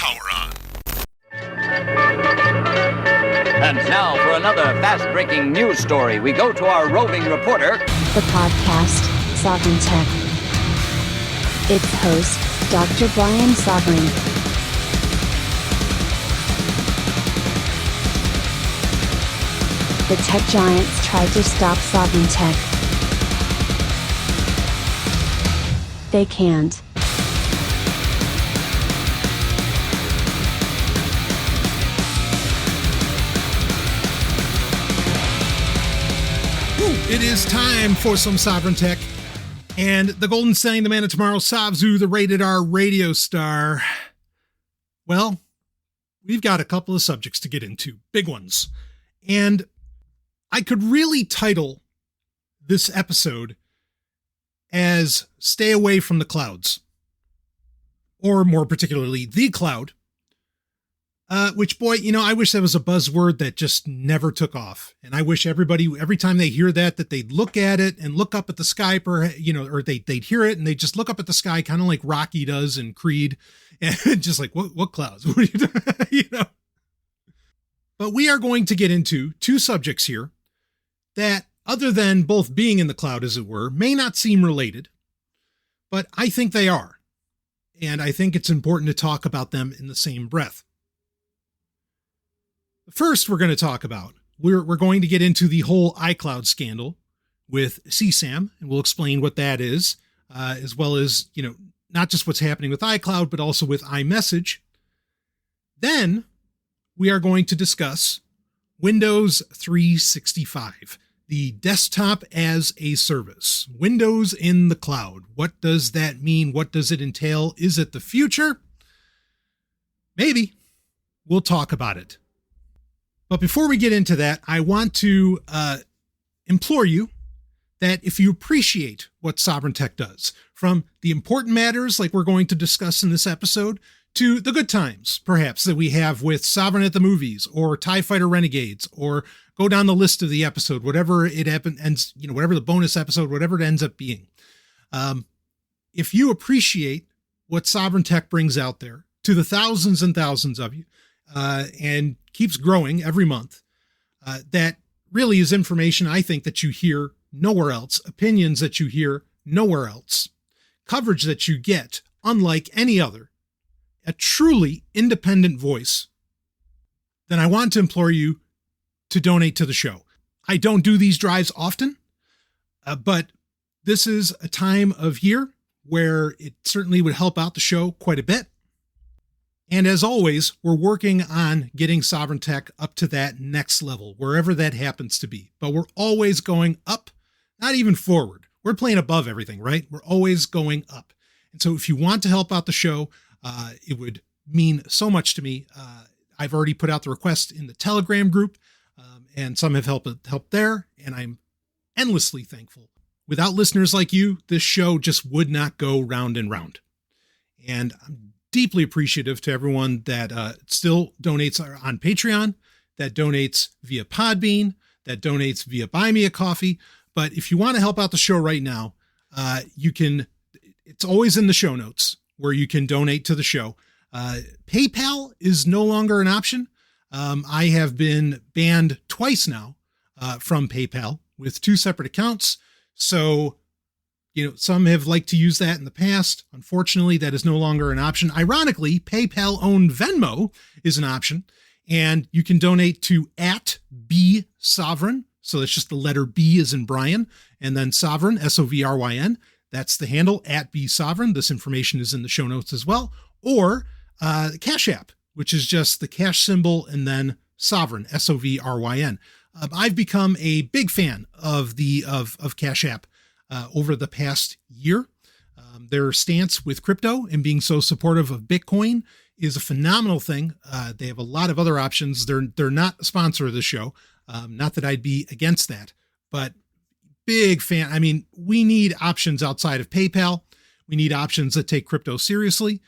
power on. And now for another fast-breaking news story, we go to our roving reporter, the podcast, Sovryn Tech. Its host, Dr. Brian Sovryn. The tech giants tried to stop Sovryn Tech. They can't. It is time for some Sovryn Tech. And the Golden Stallion, the man of tomorrow, Savzu, the rated R radio star. Well, we've got a couple of subjects to get into, big ones. And I could really title this episode as Stay Away from the Clouds. Or more particularly, The Cloud. Which, boy, I wish that was a buzzword that just never took off. And I wish everybody, every time they hear that they'd look at it and look up at the sky, or they'd hear it and they just look up at the sky, kind of like Rocky does in Creed, and just like, what clouds? What are you doing? But we are going to get into two subjects here that, other than both being in the cloud, as it were, may not seem related, but I think they are. And I think it's important to talk about them in the same breath. First, we're going to talk about, we're going to get into the whole iCloud scandal with CSAM, and we'll explain what that is, as well as, not just what's happening with iCloud, but also with iMessage. Then we are going to discuss Windows 365, the desktop as a service, Windows in the cloud. What does that mean? What does it entail? Is it the future? Maybe. We'll talk about it. But before we get into that, I want to implore you that if you appreciate what Sovryn Tech does, from the important matters like we're going to discuss in this episode, to the good times, perhaps, that we have with Sovryn at the Movies, or TIE Fighter Renegades, or go down the list of the episode, whatever it ends, whatever the bonus episode, whatever it ends up being. If you appreciate what Sovryn Tech brings out there to the thousands and thousands of you, and keeps growing every month, that really is information, I think, that you hear nowhere else, opinions that you hear nowhere else, coverage that you get unlike any other, a truly independent voice, then I want to implore you to donate to the show. I don't do these drives often, but this is a time of year where it certainly would help out the show quite a bit. And as always, we're working on getting Sovryn Tech up to that next level, wherever that happens to be. But we're always going up, not even forward. We're playing above everything, right? We're always going up. And so if you want to help out the show, it would mean so much to me. I've already put out the request in the Telegram group, and some have helped there, and I'm endlessly thankful. Without listeners like you, this show just would not go round and round. And I'm deeply appreciative to everyone that still donates on Patreon, that donates via Podbean, that donates via Buy Me a Coffee. But if you want to help out the show right now, you can, it's always in the show notes where you can donate to the show. PayPal is no longer an option. I have been banned twice now from PayPal with two separate accounts. So some have liked to use that in the past. Unfortunately, that is no longer an option. Ironically, PayPal-owned Venmo is an option, and you can donate to @BSovryn. So that's just the letter B as in Brian, and then Sovryn, Sovryn. That's the handle, @BSovryn. This information is in the show notes as well. Or Cash App, which is just the cash symbol and then Sovryn, Sovryn. I've become a big fan of Cash App over the past year. Their stance with crypto and being so supportive of Bitcoin is a phenomenal thing. They have a lot of other options. They're not a sponsor of the show. Not that I'd be against that, but big fan. I mean, we need options outside of PayPal. We need options that take crypto seriously.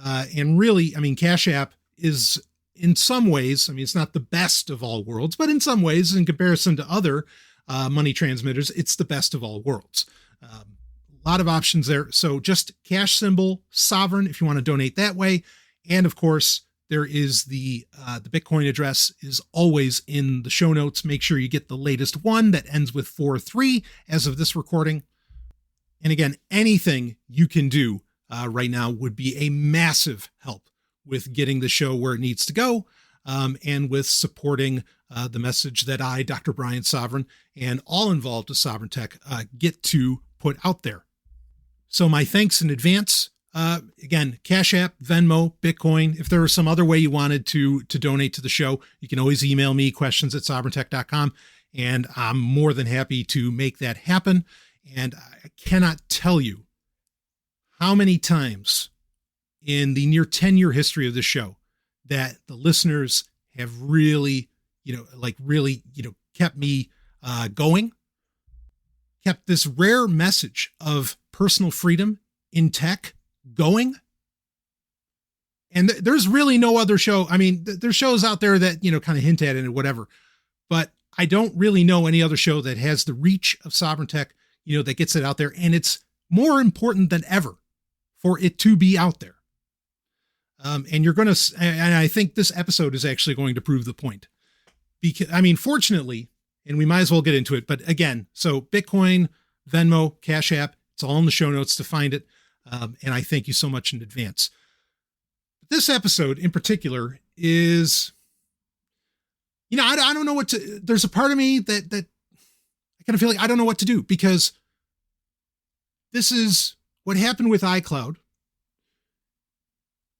And really, Cash App is in some ways, it's not the best of all worlds, but in some ways, in comparison to other money transmitters, it's the best of all worlds. A lot of options there. So just cash symbol Sovryn if you want to donate that way. And of course, there is the Bitcoin address is always in the show notes. Make sure you get the latest one that ends with 43 as of this recording. And again, anything you can do right now would be a massive help with getting the show where it needs to go, and with supporting the message that I, Dr. Brian Sovryn, and all involved with Sovryn Tech get to put out there. So my thanks in advance. Again, Cash App, Venmo, Bitcoin. If there was some other way you wanted to donate to the show, you can always email me, questions@sovryntech.com, and I'm more than happy to make that happen. And I cannot tell you how many times in the near 10-year history of this show that the listeners have really, kept me going, kept this rare message of personal freedom in tech going. And there's really no other show. I mean, there's shows out there that, kind of hint at it and whatever, but I don't really know any other show that has the reach of Sovryn Tech, that gets it out there. And it's more important than ever for it to be out there. And I think this episode is actually going to prove the point, because, fortunately, and we might as well get into it, but again, so Bitcoin, Venmo, Cash App, it's all in the show notes to find it. And I thank you so much in advance. This episode in particular is, I don't know what to, there's a part of me that I kind of feel like I don't know what to do, because this is what happened with iCloud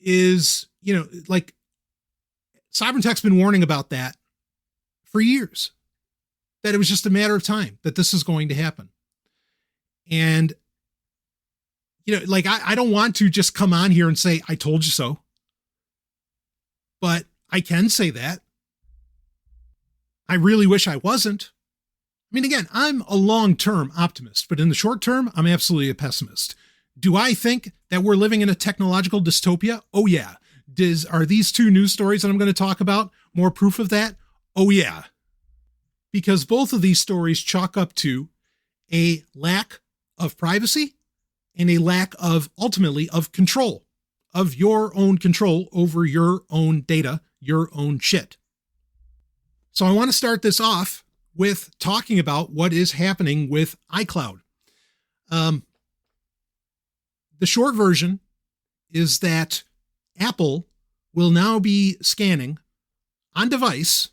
is, Sovryn Tech's been warning about that for years, that it was just a matter of time that this is going to happen. And, I don't want to just come on here and say, I told you so, but I can say that. I really wish I wasn't. Again, I'm a long-term optimist, but in the short term, I'm absolutely a pessimist. Do I think that we're living in a technological dystopia? Oh, yeah. Are these two news stories that I'm going to talk about more proof of that? Oh, yeah. Because both of these stories chalk up to a lack of privacy and a lack of, ultimately, of control, of your own control over your own data, your own shit. So I want to start this off with talking about what is happening with iCloud. The short version is that Apple will now be scanning on device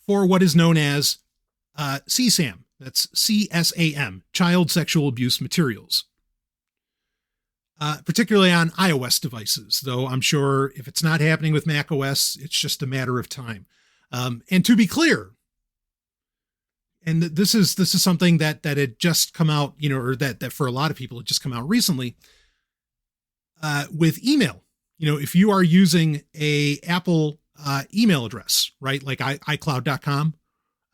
for what is known as CSAM. That's CSAM, Child Sexual Abuse Materials. Particularly on iOS devices, though I'm sure if it's not happening with macOS, it's just a matter of time. And to be clear, and this is something that had just come out, or that for a lot of people had just come out recently, with email. If you are using a Apple email address, right, like iCloud.com,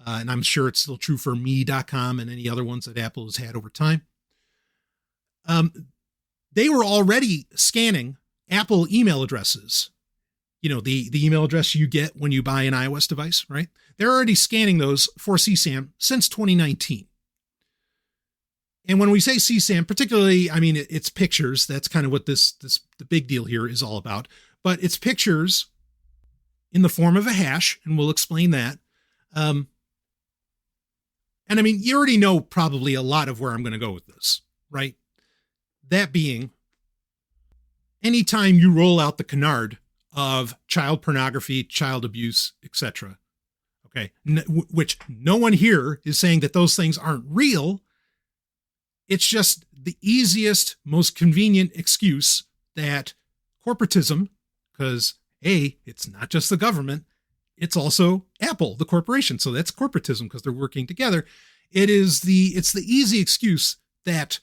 and I'm sure it's still true for me.com and any other ones that Apple has had over time, they were already scanning Apple email addresses. The email address you get when you buy an iOS device, right? They're already scanning those for CSAM since 2019. And when we say CSAM, particularly, it's pictures. That's kind of what the big deal here is all about. But it's pictures in the form of a hash, and we'll explain that. And you already know probably a lot of where I'm going to go with this, right? That being, anytime you roll out the canard of child pornography, child abuse, etc. Okay, which no one here is saying that those things aren't real. It's just the easiest, most convenient excuse that corporatism, because it's not just the government, it's also Apple, the corporation. So that's corporatism because they're working together. It's the easy excuse that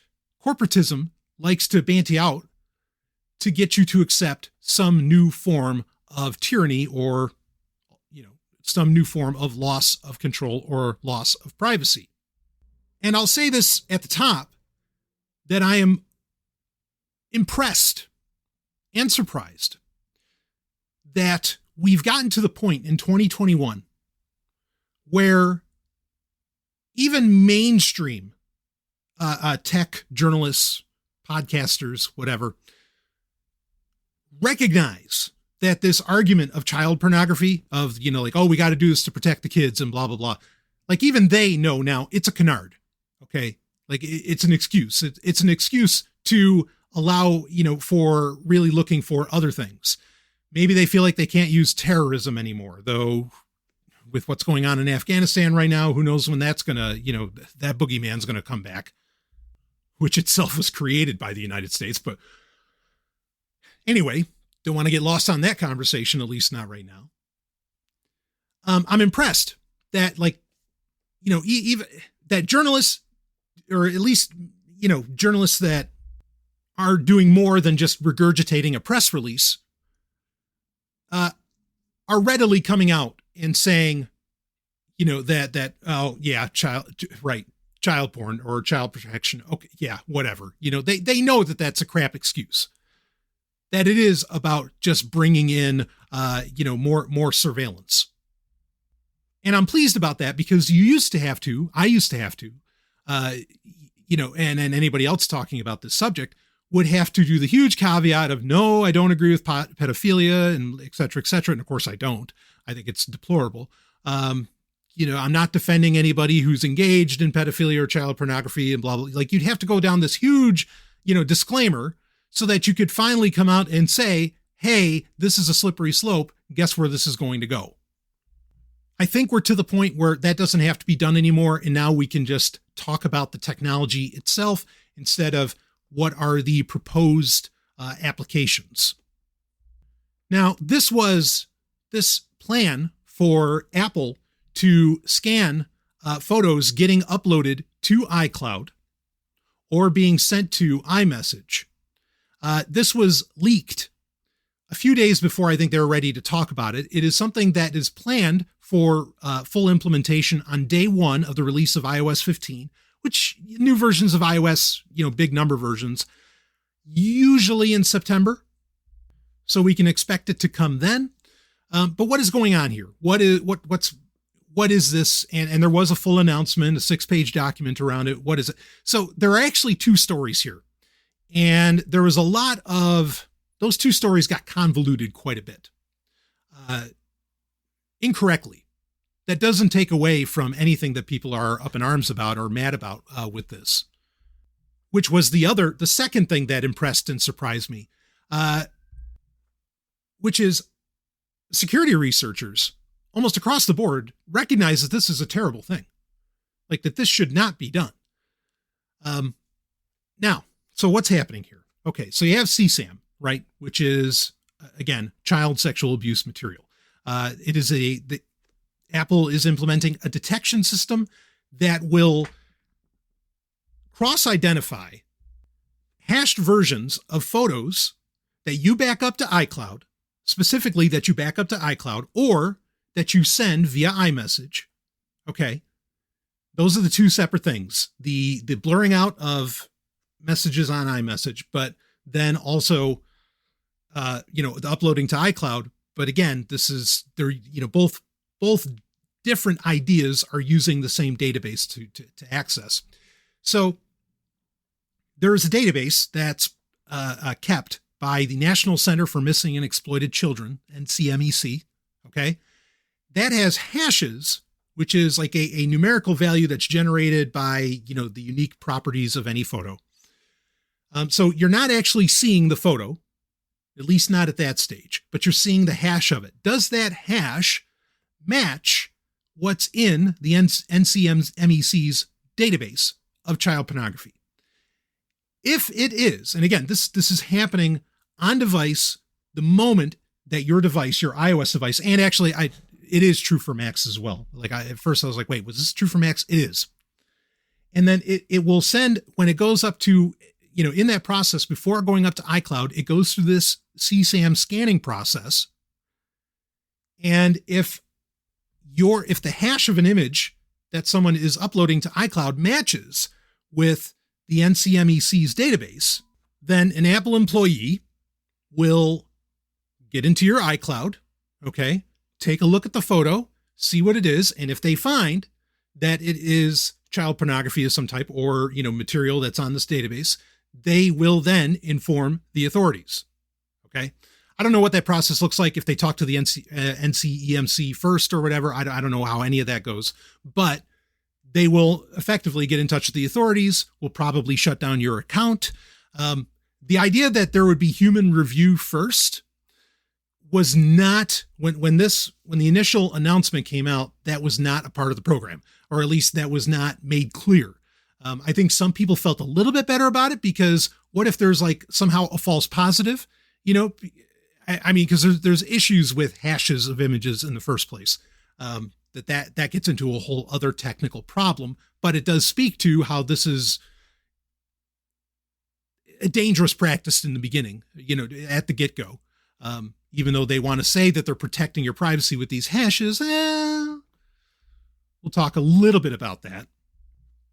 corporatism likes to banty out to get you to accept some new form of tyranny or, some new form of loss of control or loss of privacy. And I'll say this at the top, that I am impressed and surprised that we've gotten to the point in 2021 where even mainstream tech journalists, podcasters, whatever, recognize that this argument of child pornography of, like, oh, we got to do this to protect the kids and blah, blah, blah. Like even they know now it's a canard. Okay. Like it's an excuse. It's an excuse to allow, for really looking for other things. Maybe they feel like they can't use terrorism anymore, though with what's going on in Afghanistan right now, who knows when that's going to, that boogeyman's going to come back, which itself was created by the United States. But anyway, don't want to get lost on that conversation, at least not right now. I'm impressed that even that journalists, or at least, journalists that are doing more than just regurgitating a press release, are readily coming out and saying, oh yeah, child porn or child protection. Okay. Yeah, whatever. They know that that's a crap excuse, that it is about just bringing in, more surveillance. And I'm pleased about that, because I used to have to, and anybody else talking about this subject would have to do the huge caveat of, no, I don't agree with pedophilia and et cetera, et cetera. And of course I don't. I think it's deplorable. I'm not defending anybody who's engaged in pedophilia or child pornography and blah, blah. Like you'd have to go down this huge, disclaimer so that you could finally come out and say, hey, this is a slippery slope. Guess where this is going to go? I think we're to the point where that doesn't have to be done anymore. And now we can just talk about the technology itself instead of what are the proposed applications. Now, this plan for Apple to scan photos getting uploaded to iCloud or being sent to iMessage. This was leaked a few days before I think they were ready to talk about it. It is something that is planned for full implementation on day one of the release of iOS 15, which new versions of iOS, big number versions, usually in September. So we can expect it to come then. But what is going on here? What is this? And there was a full announcement, a 6-page document around it. What is it? So there are actually 2 stories here. And there was a lot of, those 2 stories got convoluted quite a bit. Incorrectly. That doesn't take away from anything that people are up in arms about or mad about with this, which was the second thing that impressed and surprised me, which is security researchers almost across the board recognize that this is a terrible thing, like that this should not be done. Now, so what's happening here? Okay, so you have CSAM, right, which is, again, child sexual abuse material. Apple is implementing a detection system that will cross-identify hashed versions of photos that you back up to iCloud, specifically that you back up to iCloud or that you send via iMessage. Okay. Those are the 2 separate things. The blurring out of messages on iMessage, but then also, the uploading to iCloud. But again, they're both different ideas are using the same database to access. So there is a database that's kept by the National Center for Missing and Exploited Children, NCMEC. Okay. That has hashes, which is like a numerical value that's generated by, the unique properties of any photo. So you're not actually seeing the photo, at least not at that stage, but you're seeing the hash of it. Does that hash match what's in the NCMEC's database of child pornography? If it is, and again, this is happening on device the moment that your device, your iOS device, and actually it is true for Macs as well. Like at first I was like, wait, was this true for Macs? It is. And then it will send, when it goes up to, in that process, before going up to iCloud, it goes through this CSAM scanning process. And if the hash of an image that someone is uploading to iCloud matches with the NCMEC's database, then an Apple employee will get into your iCloud, okay, take a look at the photo, see what it is, and if they find that it is child pornography of some type or, material that's on this database, they will then inform the authorities, okay? I don't know what that process looks like if they talk to the NCEMC first or whatever. I don't know how any of that goes, but they will effectively get in touch with the authorities, will probably shut down your account. The idea that there would be human review first was not, when the initial announcement came out, that was not a part of the program, or at least that was not made clear. I think some people felt a little bit better about it because what if there's like somehow a false positive, you know? I mean, because there's issues with hashes of images in the first place. That gets into a whole other technical problem, but it does speak to how this is a dangerous practice in the beginning, you know, at the get-go. Even though they want to say that they're protecting your privacy with these hashes, we'll talk a little bit about that.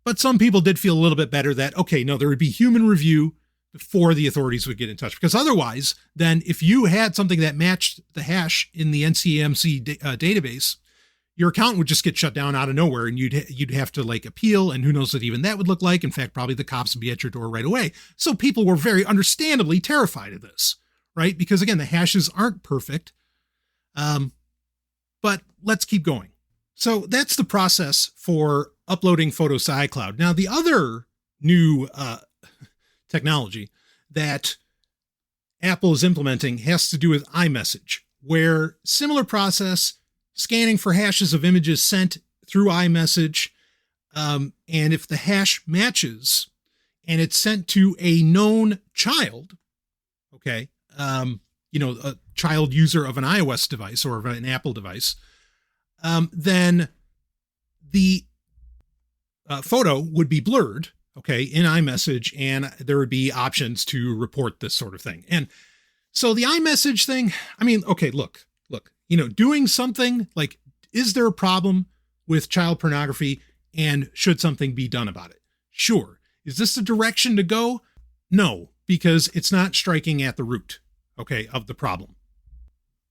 But some people did feel a little bit better that, okay, no, there would be human review before the authorities would get in touch. Because otherwise, then if you had something that matched the hash in the NCAMC database, your account would just get shut down out of nowhere, and you'd have to like appeal, and who knows what even that would look like. In fact, probably the cops would be at your door right away. So people were very understandably terrified of this, right? Because again, the hashes aren't perfect. But let's keep going. So that's the process for uploading photos to iCloud. Now, the other new technology that Apple is implementing has to do with iMessage, where similar process, scanning for hashes of images sent through iMessage. And if the hash matches and it's sent to a known child, okay, you know, a child user of an iOS device or of an Apple device, then the photo would be blurred, okay, in iMessage, and there would be options to report this sort of thing. And so the iMessage thing, I mean, okay, look, you know, doing something like, is there a problem with child pornography and should something be done about it? Sure. Is this the direction to go? No, because it's not striking at the root, okay, of the problem.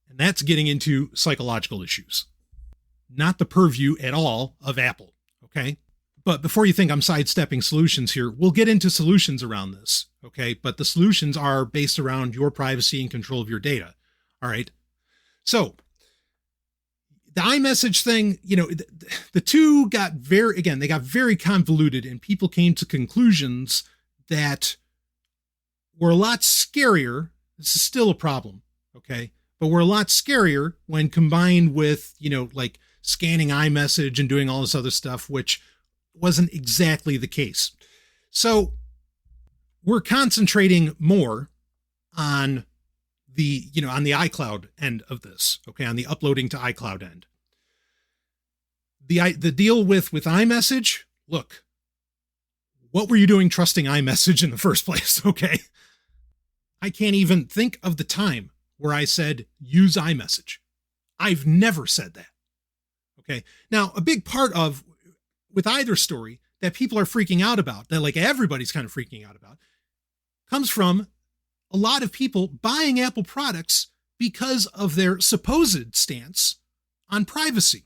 And that's getting into psychological issues, not the purview at all of Apple, okay? But before you think I'm sidestepping solutions here, we'll get into solutions around this, okay? But the solutions are based around your privacy and control of your data, all right? So the iMessage thing, you know, the two got very convoluted, and people came to conclusions that were a lot scarier. This is still a problem, okay? But were a lot scarier when combined with, you know, like scanning iMessage and doing all this other stuff, which wasn't exactly the case. So we're concentrating more on the, you know, on the iCloud end of this, okay, on the uploading to iCloud end. The deal with iMessage, look, what were you doing trusting iMessage in the first place, okay? I can't even think of the time where I said, use iMessage. I've never said that, okay? Now, a big part of, with either story, that people are freaking out about, that like everybody's kind of freaking out about, comes from a lot of people buying Apple products because of their supposed stance on privacy.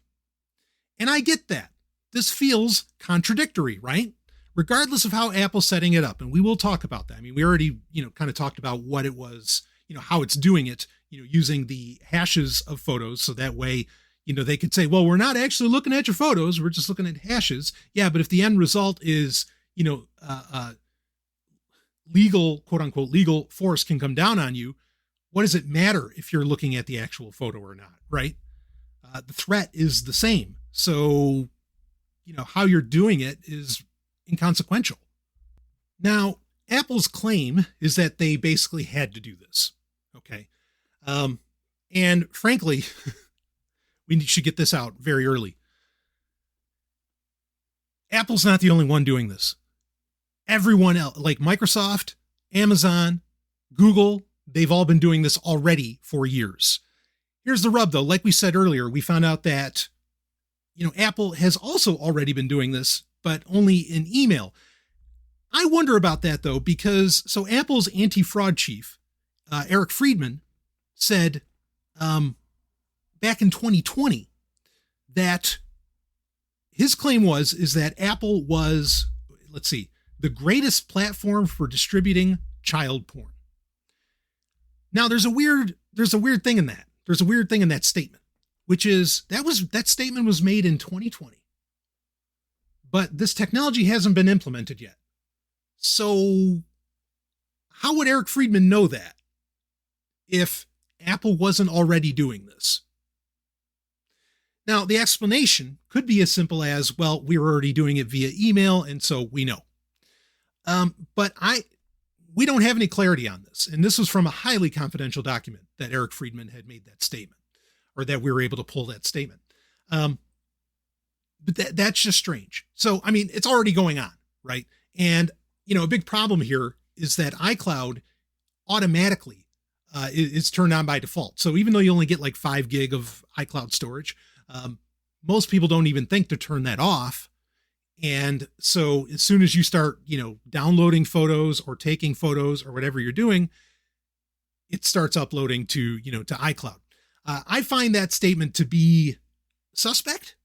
And I get that. This feels contradictory, right? Regardless of how Apple's setting it up. And we will talk about that. I mean, we already, you know, kind of talked about what it was, you know, how it's doing it, you know, using the hashes of photos. So that way, you know, they could say, well, we're not actually looking at your photos. We're just looking at hashes. Yeah. But if the end result is, you know, legal, quote unquote, legal force can come down on you, what does it matter if you're looking at the actual photo or not, right? The threat is the same. So, you know, how you're doing it is inconsequential. Now, Apple's claim is that they basically had to do this, okay? And frankly, we should get this out very early. Apple's not the only one doing this. Everyone else, like Microsoft, Amazon, Google, they've all been doing this already for years. Here's the rub, though. Like we said earlier, we found out that, you know, Apple has also already been doing this, but only in email. I wonder about that, though, because so Apple's anti-fraud chief, Eric Friedman, said back in 2020 that his claim is that Apple was, let's see, the greatest platform for distributing child porn. Now there's a weird thing in that. There's a weird thing in that statement, which is that statement was made in 2020. But this technology hasn't been implemented yet. So how would Eric Friedman know that if Apple wasn't already doing this? Now, the explanation could be as simple as, well, we were already doing it via email, and so we know. But we don't have any clarity on this. And this was from a highly confidential document that Eric Friedman had made that statement, or that we were able to pull that statement. But that's just strange. So, I mean, it's already going on, right? And, a big problem here is that iCloud automatically is turned on by default. So even though you only get like 5 gig of iCloud storage, most people don't even think to turn that off. And so as soon as you start, downloading photos or taking photos or whatever you're doing, it starts uploading to iCloud. I find that statement to be suspect.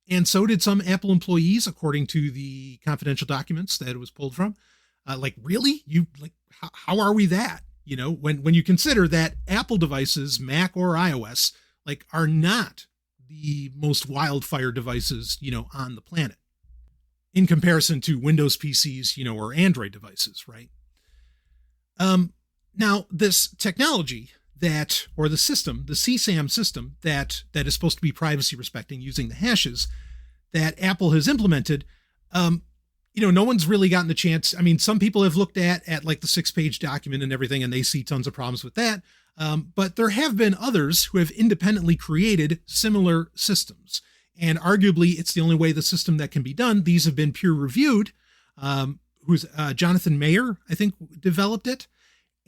And so did some Apple employees, according to the confidential documents that it was pulled from. Really? How are we that? When you consider that Apple devices, Mac or iOS, are not the most wildfire devices, on the planet in comparison to Windows PCs, or Android devices, right? Now this technology or the system, the CSAM system that is supposed to be privacy respecting using the hashes that Apple has implemented, no one's really gotten the chance. I mean, some people have looked at the 6-page document and everything, and they see tons of problems with that. But there have been others who have independently created similar systems. And arguably, it's the only way the system that can be done. These have been peer reviewed. Jonathan Mayer, I think, developed it.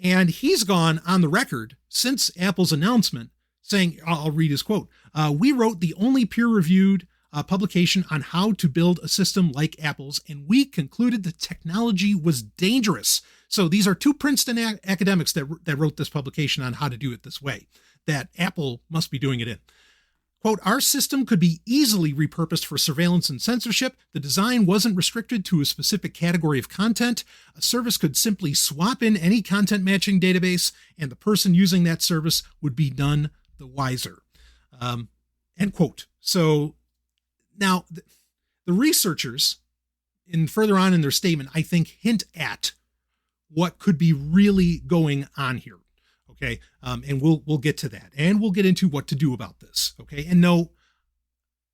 And he's gone on the record since Apple's announcement saying, I'll read his quote, "We wrote the only peer-reviewed publication on how to build a system like Apple's, and we concluded the technology was dangerous." So these are 2 Princeton academics that wrote this publication on how to do it this way, that Apple must be doing it in. Quote, "Our system could be easily repurposed for surveillance and censorship. The design wasn't restricted to a specific category of content. A service could simply swap in any content matching database, and the person using that service would be none the wiser." End quote. So now the researchers, further on in their statement, I think hint at what could be really going on here. Okay. And we'll get to that, and we'll get into what to do about this. Okay. And no,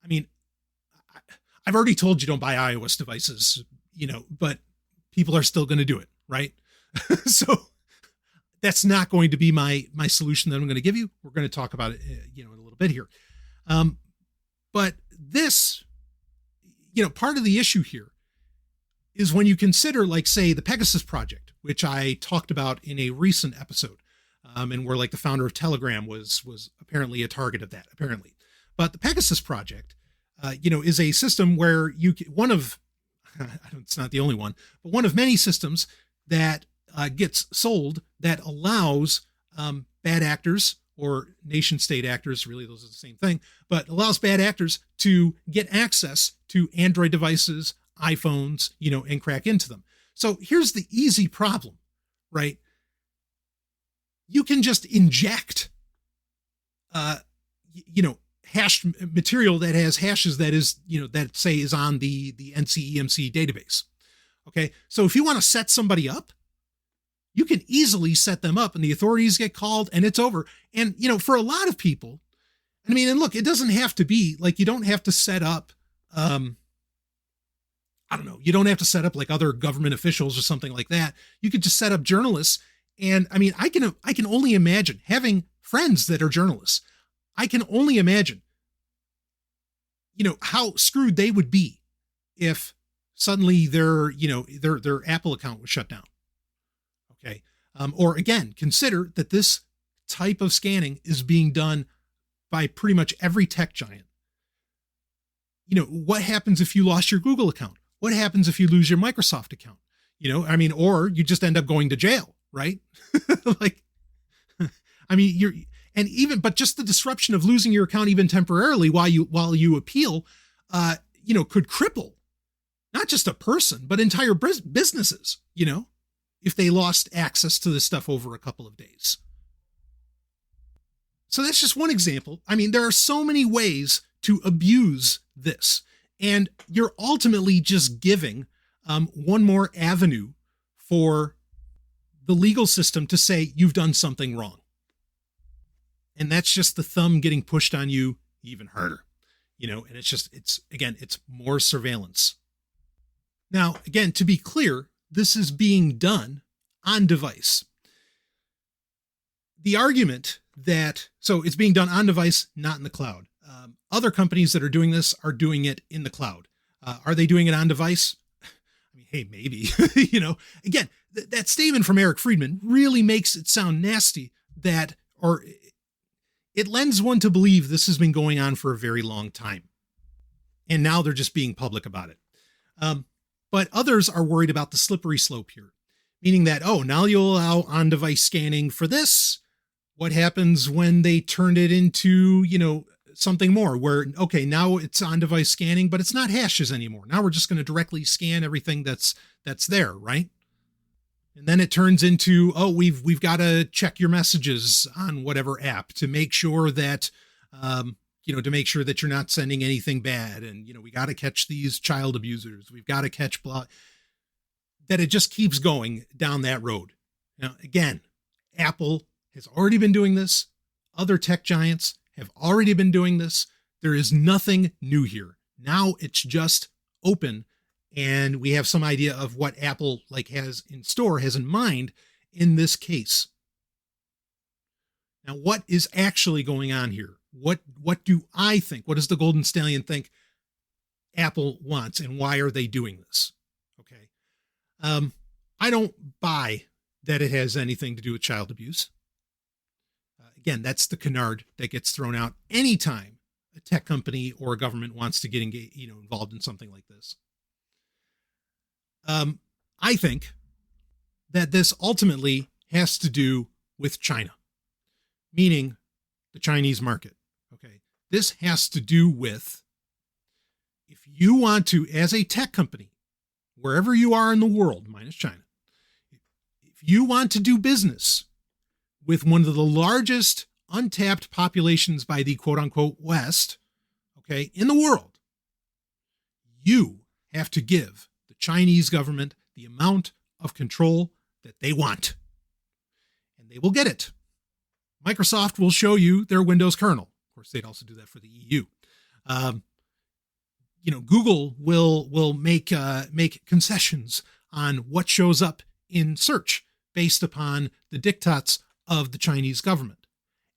I mean, I've already told you don't buy iOS devices, but people are still going to do it. Right. So that's not going to be my solution that I'm going to give you. We're going to talk about it, in a little bit here. But this, part of the issue here is when you consider, say, the Pegasus project, which I talked about in a recent episode. And where the founder of Telegram was apparently a target of that, apparently. But the Pegasus project, is a system where it's not the only one, but one of many systems that gets sold that allows bad actors or nation state actors, really those are the same thing, but allows bad actors to get access to Android devices, iPhones, and crack into them. So here's the easy problem, right? You can just inject, hashed material that has hashes that is, that say is on the NCEMC database. Okay. So if you want to set somebody up, you can easily set them up and the authorities get called and it's over. And, for a lot of people, I mean, and look, it doesn't have to be you don't have to set up, you don't have to set up other government officials or something like that. You could just set up journalists. And I mean, I can only imagine having friends that are journalists. I can only imagine, how screwed they would be if suddenly their Apple account was shut down. Okay. Or again, consider that this type of scanning is being done by pretty much every tech giant. What happens if you lost your Google account? What happens if you lose your Microsoft account? Or you just end up going to jail. Right? But just the disruption of losing your account even temporarily while you appeal, could cripple not just a person, but entire businesses, if they lost access to this stuff over a couple of days. So that's just one example. I mean, there are so many ways to abuse this, and you're ultimately just giving one more avenue for the legal system to say you've done something wrong. And that's just the thumb getting pushed on you even harder, and it's more surveillance. Now, again, to be clear, this is being done on device. The argument so it's being done on device, not in the cloud. Other companies that are doing this are doing it in the cloud. Are they doing it on device? I mean, hey, maybe, again, that statement from Eric Friedman really makes it sound nasty it lends one to believe this has been going on for a very long time. And now they're just being public about it. But others are worried about the slippery slope here, meaning that, now you'll allow on-device scanning for this. What happens when they turn it into, something more where, okay, now it's on-device scanning, but it's not hashes anymore. Now we're just going to directly scan everything that's there, right? And then it turns into, we've got to check your messages on whatever app to make sure that, to make sure that you're not sending anything bad. And, we got to catch these child abusers. We've got to catch that it just keeps going down that road. Now, again, Apple has already been doing this. Other tech giants have already been doing this. There is nothing new here. Now it's just open. And we have some idea of what Apple has in mind in this case. Now, what is actually going on here? What do I think? What does the Golden Stallion think Apple wants, and why are they doing this? Okay. I don't buy that it has anything to do with child abuse. Again, that's the canard that gets thrown out anytime a tech company or a government wants to get involved in something like this. I think that this ultimately has to do with China, meaning the Chinese market. Okay. This has to do with, if you want to, as a tech company, wherever you are in the world, minus China, if you want to do business with one of the largest untapped populations by the quote unquote West, okay, in the world, you have to give the Chinese government the amount of control that they want. And they will get it. Microsoft will show you their Windows kernel. Of course, they'd also do that for the EU. Google will make concessions on what shows up in search based upon the diktats of the Chinese government.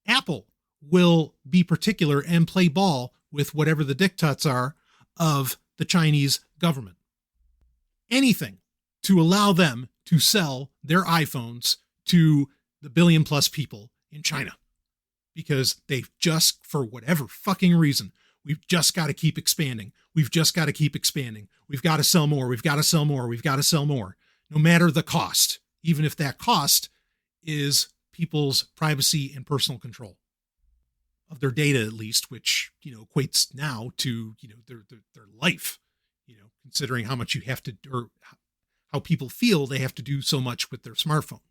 Apple will be particular and play ball with whatever the diktats are of the Chinese government. Anything to allow them to sell their iPhones to the billion plus people in China, because they've just, for whatever fucking reason, we've just got to keep expanding. We've just got to keep expanding. We've got to sell more. We've got to sell more. We've got to sell more, no matter the cost, even if that cost is people's privacy and personal control of their data, at least, which, equates now to, their life, considering how much you have to, or how people feel they have to do so much with their smartphone.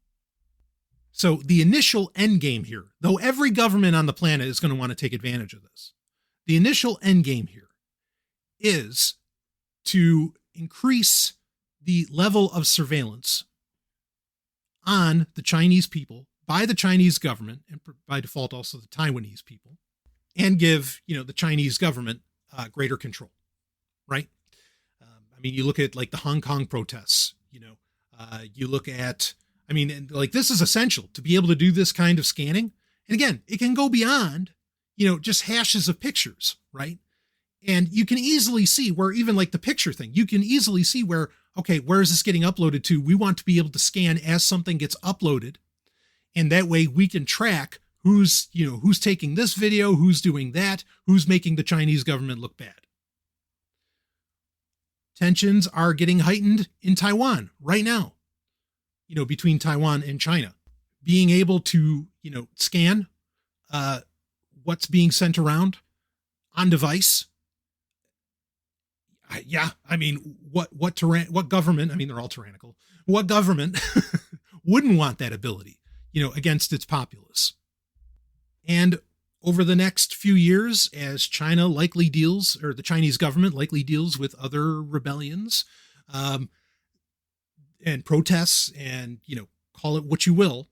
So the initial end game here, though every government on the planet is going to want to take advantage of this, the initial end game here is to increase the level of surveillance on the Chinese people by the Chinese government, and by default also the Taiwanese people, and give, the Chinese government greater control, right? You look at the Hong Kong protests, you look at, this is essential to be able to do this kind of scanning. And again, it can go beyond, just hashes of pictures, right? And you can easily see where even the picture thing, you can easily see where, okay, where is this getting uploaded to? We want to be able to scan as something gets uploaded. And that way we can track who's taking this video, who's doing that, who's making the Chinese government look bad. Tensions are getting heightened in Taiwan right now, between Taiwan and China. Being able to, scan what's being sent around on device. What government, they're all tyrannical. What government wouldn't want that ability, against its populace? And over the next few years, as China likely deals, or the Chinese government likely deals with other rebellions, and protests, and, call it what you will,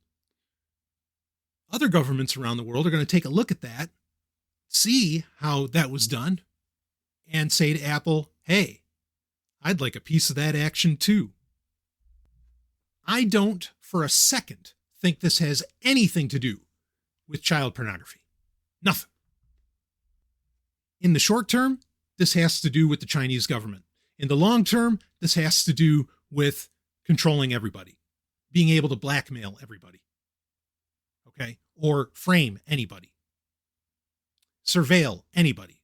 other governments around the world are going to take a look at that, see how that was done, and say to Apple, hey, I'd like a piece of that action too. I don't for a second think this has anything to do with child pornography. Nothing. In the short term, this has to do with the Chinese government. In the long term, this has to do with controlling everybody, being able to blackmail everybody, okay, or frame anybody, surveil anybody.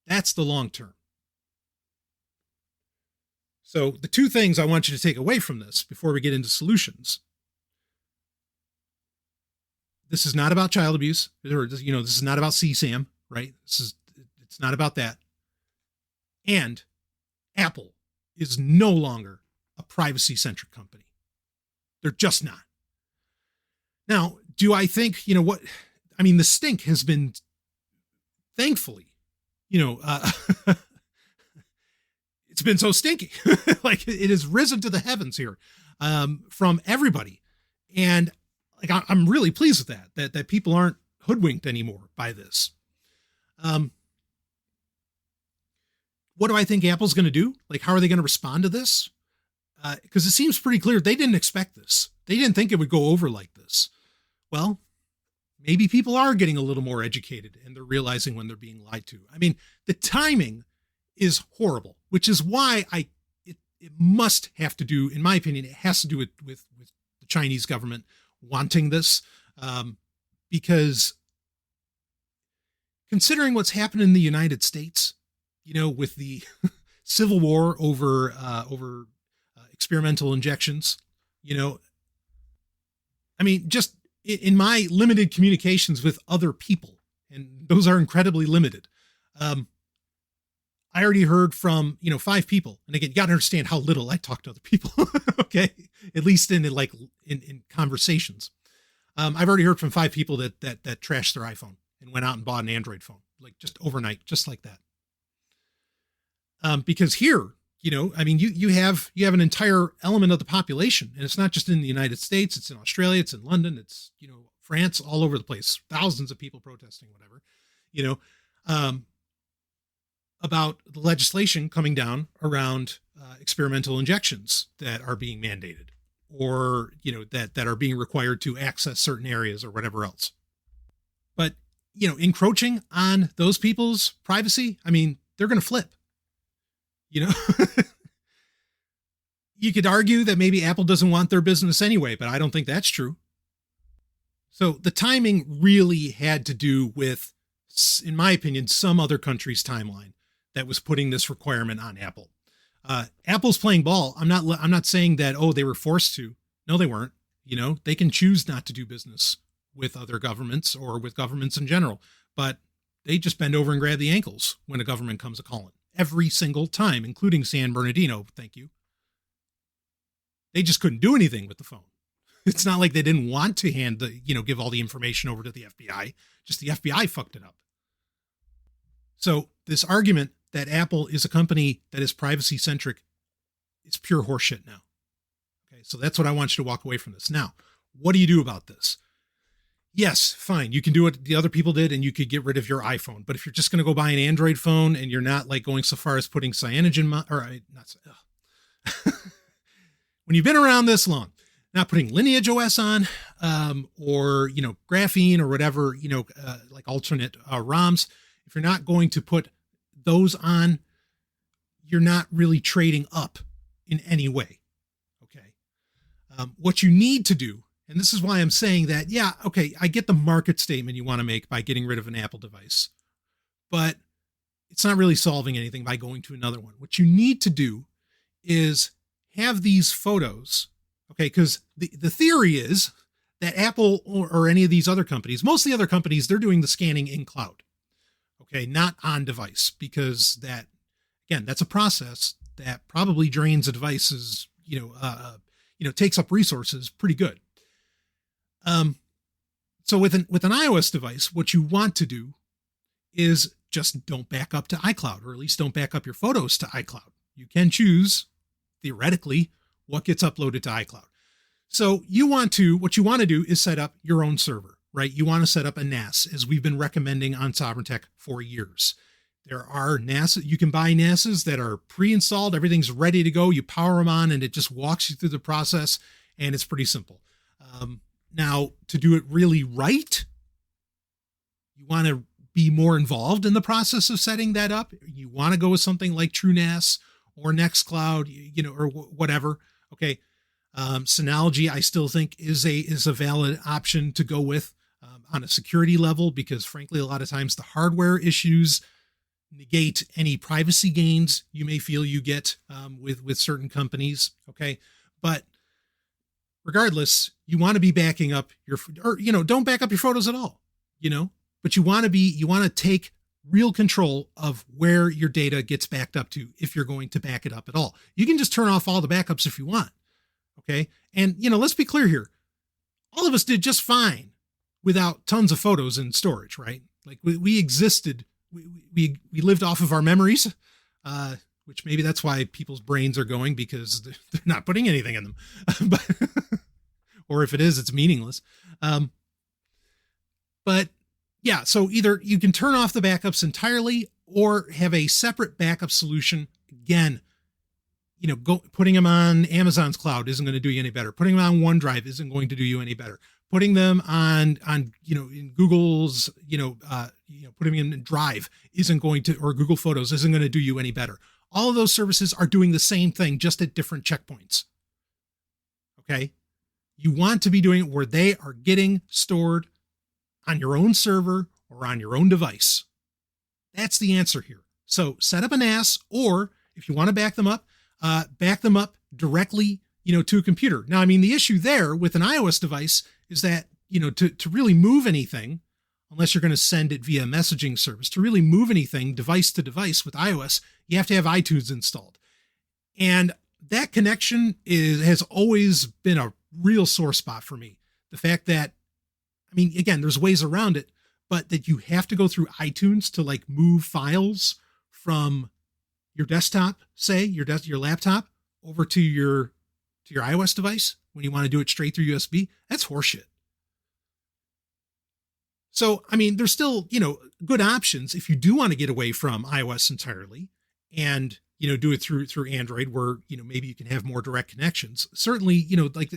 That's the long term. So the two things I want you to take away from this before we get into solutions. This is not about child abuse, or, this is not about CSAM, right? It's not about that. And Apple is no longer a privacy-centric company. They're just not. Now, do I think, the stink has been, thankfully, it's been so stinky. Like, it has risen to the heavens here, from everybody. And I'm really pleased with that people aren't hoodwinked anymore by this. What do I think Apple's going to do? Like, how are they going to respond to this? Because it seems pretty clear they didn't expect this. They didn't think it would go over like this. Well, maybe people are getting a little more educated and they're realizing when they're being lied to. I mean, the timing is horrible, which is why it must have to do, in my opinion, it has to do with the Chinese government wanting this, because considering what's happened in the United States, with the civil war over experimental injections, just in my limited communications with other people, and those are incredibly limited, I already heard from, 5 people. And again, you got to understand how little I talk to other people. Okay. At least in conversations. I've already heard from 5 people that trashed their iPhone and went out and bought an Android phone, like just overnight, just like that. Because here, you have an entire element of the population, and it's not just in the United States, it's in Australia, it's in London, it's, France, all over the place, thousands of people protesting, whatever, about the legislation coming down around experimental injections that are being mandated, or, that are being required to access certain areas or whatever else. But, encroaching on those people's privacy, they're going to flip, You could argue that maybe Apple doesn't want their business anyway, but I don't think that's true. So the timing really had to do with, in my opinion, some other country's timeline that was putting this requirement on Apple. Apple's playing ball. I'm not saying that, they were forced to. No, they weren't. They can choose not to do business with other governments or with governments in general, but they just bend over and grab the ankles when a government comes a-calling every single time, including San Bernardino. Thank you. They just couldn't do anything with the phone. It's not like they didn't want to give all the information over to the FBI. Just the FBI fucked it up. So this argument that Apple is a company that is privacy centric is pure horseshit now. Okay. So that's what I want you to walk away from this. Now, what do you do about this? Yes, fine. You can do what the other people did and you could get rid of your iPhone. But if you're just going to go buy an Android phone and you're not going so far as putting cyanogen, when you've been around this long, not putting Lineage OS on, or, graphene or whatever, like alternate ROMs, if you're not going to put those on, you're not really trading up in any way. Okay. What you need to do, and this is why I'm saying that, I get the market statement you want to make by getting rid of an Apple device, but it's not really solving anything by going to another one. What you need to do is have these photos, okay, because the theory is that Apple or any of these other companies, most of the other companies, they're doing the scanning in cloud, okay, not on device, because that's a process that probably drains a device's, takes up resources pretty good. So with an iOS device, what you want to do is just don't back up to iCloud, or at least don't back up your photos to iCloud. You can choose, theoretically, what gets uploaded to iCloud. So what you want to do is set up your own server, right? You want to set up a NAS, as we've been recommending on Sovryn Tech for years. There are NAS, you can buy NASs that are pre-installed. Everything's ready to go. You power them on and it just walks you through the process, and it's pretty simple. Now, to do it really right, you want to be more involved in the process of setting that up. You want to go with something like TrueNAS or Nextcloud, or whatever. Okay. Synology, I still think is a valid option to go with on a security level, because frankly, a lot of times the hardware issues negate any privacy gains you may feel you get with certain companies. Okay. But regardless, you want to be backing up don't back up your photos at all, but you want to take real control of where your data gets backed up to, if you're going to back it up at all. You can just turn off all the backups if you want. Okay. And, let's be clear here. All of us did just fine without tons of photos in storage, right? Like we existed, we lived off of our memories, which maybe that's why people's brains are going, because they're not putting anything in them. But, or if it is, it's meaningless. But yeah, so either you can turn off the backups entirely or have a separate backup solution. Again, putting them on Amazon's cloud isn't going to do you any better. Putting them on OneDrive isn't going to do you any better. Putting them on in Google's, putting them in Drive or Google Photos isn't going to do you any better. All of those services are doing the same thing, just at different checkpoints. Okay. You want to be doing it where they are getting stored on your own server or on your own device. That's the answer here. So set up an NAS, or if you want to back them up directly, to a computer. Now, the issue there with an iOS device is that, to really move anything, unless you're going to send it via messaging service, to really move anything device to device with iOS, you have to have iTunes installed. And that connection has always been a real sore spot for me. The fact that, again, there's ways around it, but that you have to go through iTunes to move files from your desktop, say your laptop, over to your iOS device when you want to do it straight through USB. That's horseshit. So, there's still, good options if you do want to get away from iOS entirely and, do it through Android, where, maybe you can have more direct connections. Certainly,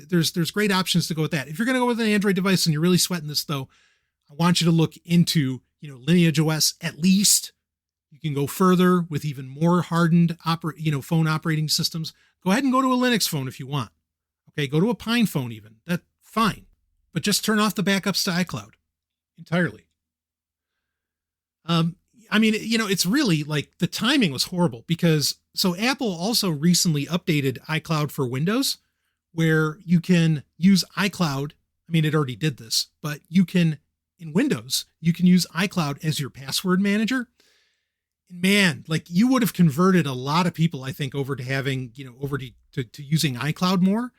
there's great options to go with that. If you're going to go with an Android device and you're really sweating this though, I want you to look into, Lineage OS at least. You can go further with even more hardened phone operating systems. Go ahead and go to a Linux phone if you want. Okay. Go to a Pine phone even. That's fine, but just turn off the backups to iCloud entirely. It's really the timing was horrible, because Apple also recently updated iCloud for Windows, where you can use iCloud. It already did this, but in Windows, you can use iCloud as your password manager. Man, you would have converted a lot of people, I think, over to having, to using iCloud more,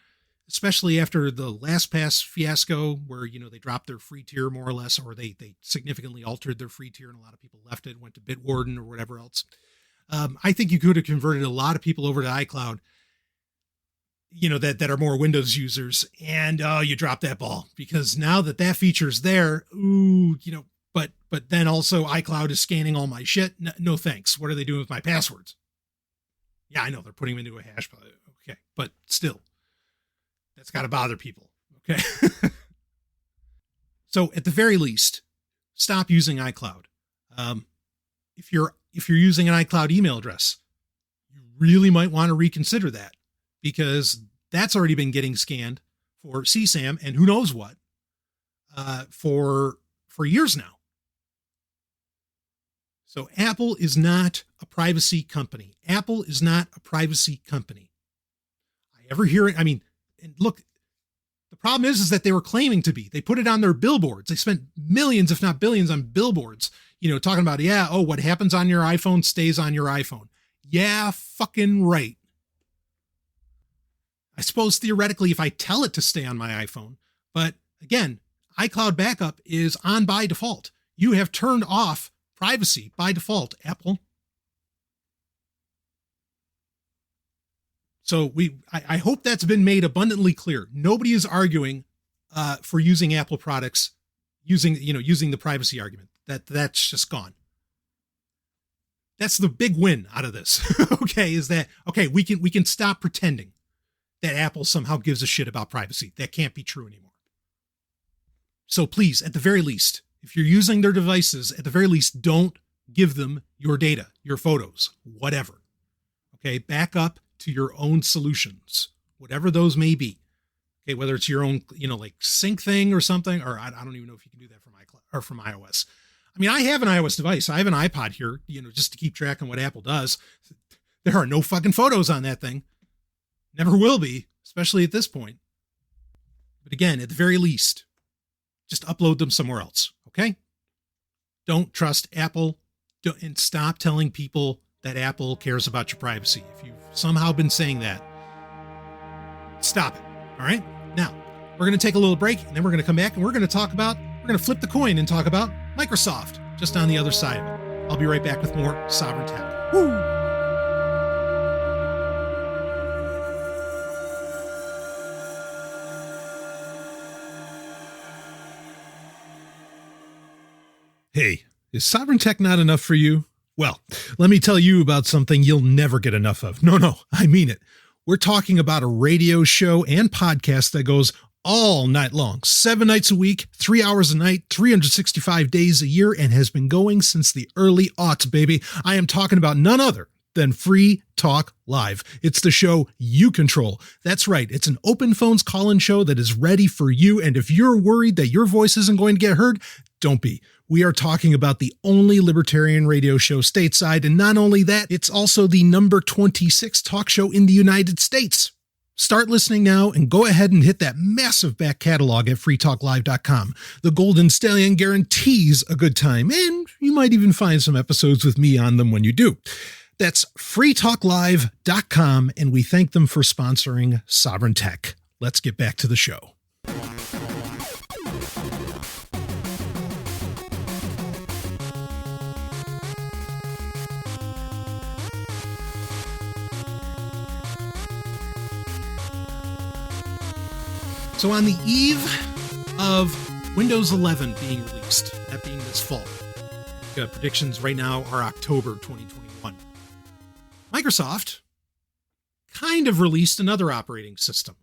especially after the LastPass fiasco, where, they dropped their free tier more or less, or they significantly altered their free tier, and a lot of people left it, went to Bitwarden or whatever else. I think you could have converted a lot of people over to iCloud, that are more Windows users, and you dropped that ball, because now that feature's there, but then also iCloud is scanning all my shit. No thanks. What are they doing with my passwords? Yeah, I know they're putting them into a hash. Okay, but still, that's got to bother people. Okay. So at the very least, stop using iCloud. If you're using an iCloud email address, you really might want to reconsider that, because that's already been getting scanned for CSAM and who knows what for years now. So Apple is not a privacy company. Apple is not a privacy company. I ever hear it. And look, the problem is that they were claiming to be. They put it on their billboards. They spent millions, if not billions, on billboards, talking about, what happens on your iPhone stays on your iPhone. Yeah, fucking right. I suppose theoretically, if I tell it to stay on my iPhone, but again, iCloud backup is on by default. You have turned off privacy by default, Apple. So I hope that's been made abundantly clear. Nobody is arguing for using Apple products using the privacy argument. That's just gone. That's the big win out of this. Okay, we can stop pretending that Apple somehow gives a shit about privacy. That can't be true anymore. So please, at the very least, if you're using their devices, at the very least, don't give them your data, your photos, whatever. Okay, back up to your own solutions, whatever those may be. Okay, whether it's your own, like sync thing or something, or I don't even know if you can do that from iCloud or from iOS. I mean, I have an iOS device. I have an iPod here, just to keep track on what Apple does. There are no fucking photos on that thing. Never will be, especially at this point. But again, at the very least, just upload them somewhere else, okay? Don't trust Apple, and stop telling people that Apple cares about your privacy. If you've somehow been saying that, stop it, all right? Now, we're going to take a little break, and then we're going to come back, and we're going to flip the coin and talk about Microsoft, just on the other side of it. I'll be right back with more Sovryn Tech. Woo! Hey, is Sovryn Tech not enough for you? Well, let me tell you about something you'll never get enough of. No, I mean it. We're talking about a radio show and podcast that goes all night long, 7 nights a week, 3 hours a night, 365 days a year, and has been going since the early aughts, baby. I am talking about none other than Free Talk Live. It's the show you control. That's right. It's an open phones call-in show that is ready for you. And if you're worried that your voice isn't going to get heard, don't be. We are talking about the only libertarian radio show stateside. And not only that, it's also the number 26 talk show in the United States. Start listening now and go ahead and hit that massive back catalog at freetalklive.com. The Golden Stallion guarantees a good time, and you might even find some episodes with me on them when you do. That's freetalklive.com, and we thank them for sponsoring Sovryn Tech. Let's get back to the show. So on the eve of Windows 11 being released, that being this fall, predictions right now are October 2021, Microsoft kind of released another operating system.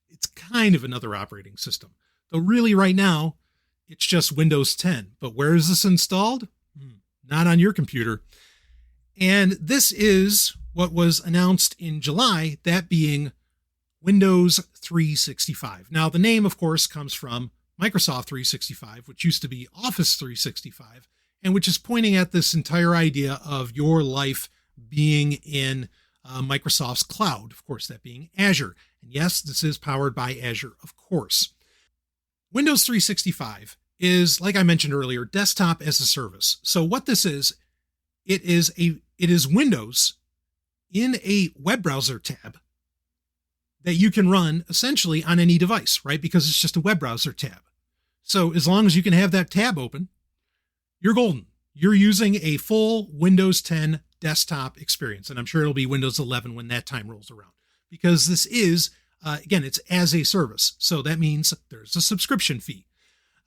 It's kind of another operating system. Though really right now, it's just Windows 10. But where is this installed? Not on your computer. And this is what was announced in July, that being Windows 365. Now, the name, of course, comes from Microsoft 365, which used to be Office 365, and which is pointing at this entire idea of your life being in Microsoft's cloud, of course, that being Azure. And yes, this is powered by Azure, of course. Windows 365 is, like I mentioned earlier, desktop as a service. So what this is, it is Windows in a web browser tab that you can run essentially on any device, right? Because it's just a web browser tab. So as long as you can have that tab open, you're golden. You're using a full Windows 10 desktop experience. And I'm sure it'll be Windows 11 when that time rolls around, because this is, again, it's as a service. So that means there's a subscription fee.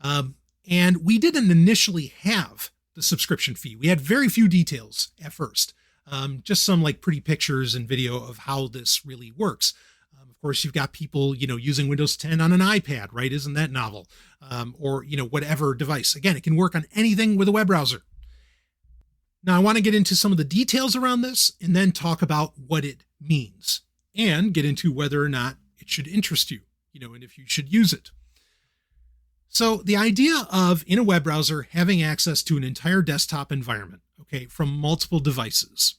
And we didn't initially have the subscription fee. We had very few details at first, just some like pretty pictures and video of how this really works. Of course, you've got people, using Windows 10 on an iPad, right? Isn't that novel? Or, whatever device. Again, it can work on anything with a web browser. Now, I want to get into some of the details around this and then talk about what it means and get into whether or not it should interest you, and if you should use it. So the idea of, in a web browser, having access to an entire desktop environment, okay, from multiple devices.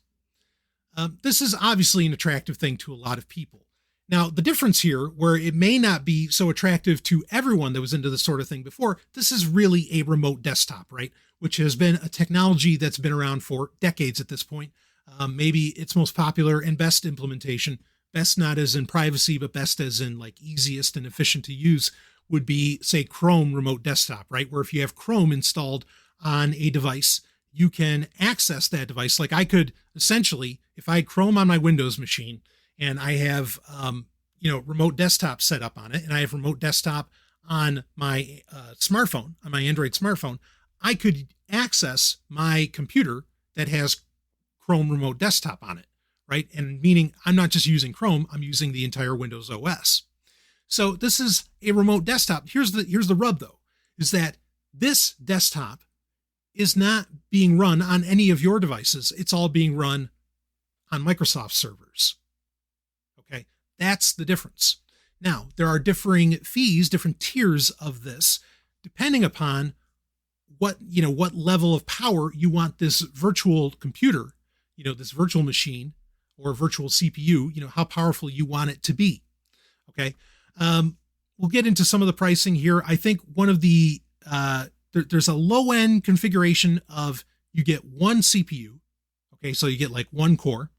This is obviously an attractive thing to a lot of people. Now, the difference here, where it may not be so attractive to everyone that was into this sort of thing before, this is really a remote desktop, right? Which has been a technology that's been around for decades at this point. Maybe its most popular and best implementation, best not as in privacy, but best as in like easiest and efficient to use, would be, say, Chrome Remote Desktop, right? Where if you have Chrome installed on a device, you can access that device. Like I could essentially, if I had Chrome on my Windows machine and I have, Remote Desktop set up on it, and I have Remote Desktop on my smartphone, on my Android smartphone, I could access my computer that has Chrome Remote Desktop on it, right? And meaning I'm not just using Chrome, I'm using the entire Windows OS. So this is a remote desktop. Here's the rub though, is that this desktop is not being run on any of your devices. It's all being run on Microsoft servers. Okay, that's the difference. Now, there are differing fees, different tiers of this, depending upon what level of power you want this virtual computer, this virtual machine or virtual CPU, how powerful you want it to be. Okay. We'll get into some of the pricing here. I think one of the, there's a low end configuration of you get one CPU. Okay. So you get like one core,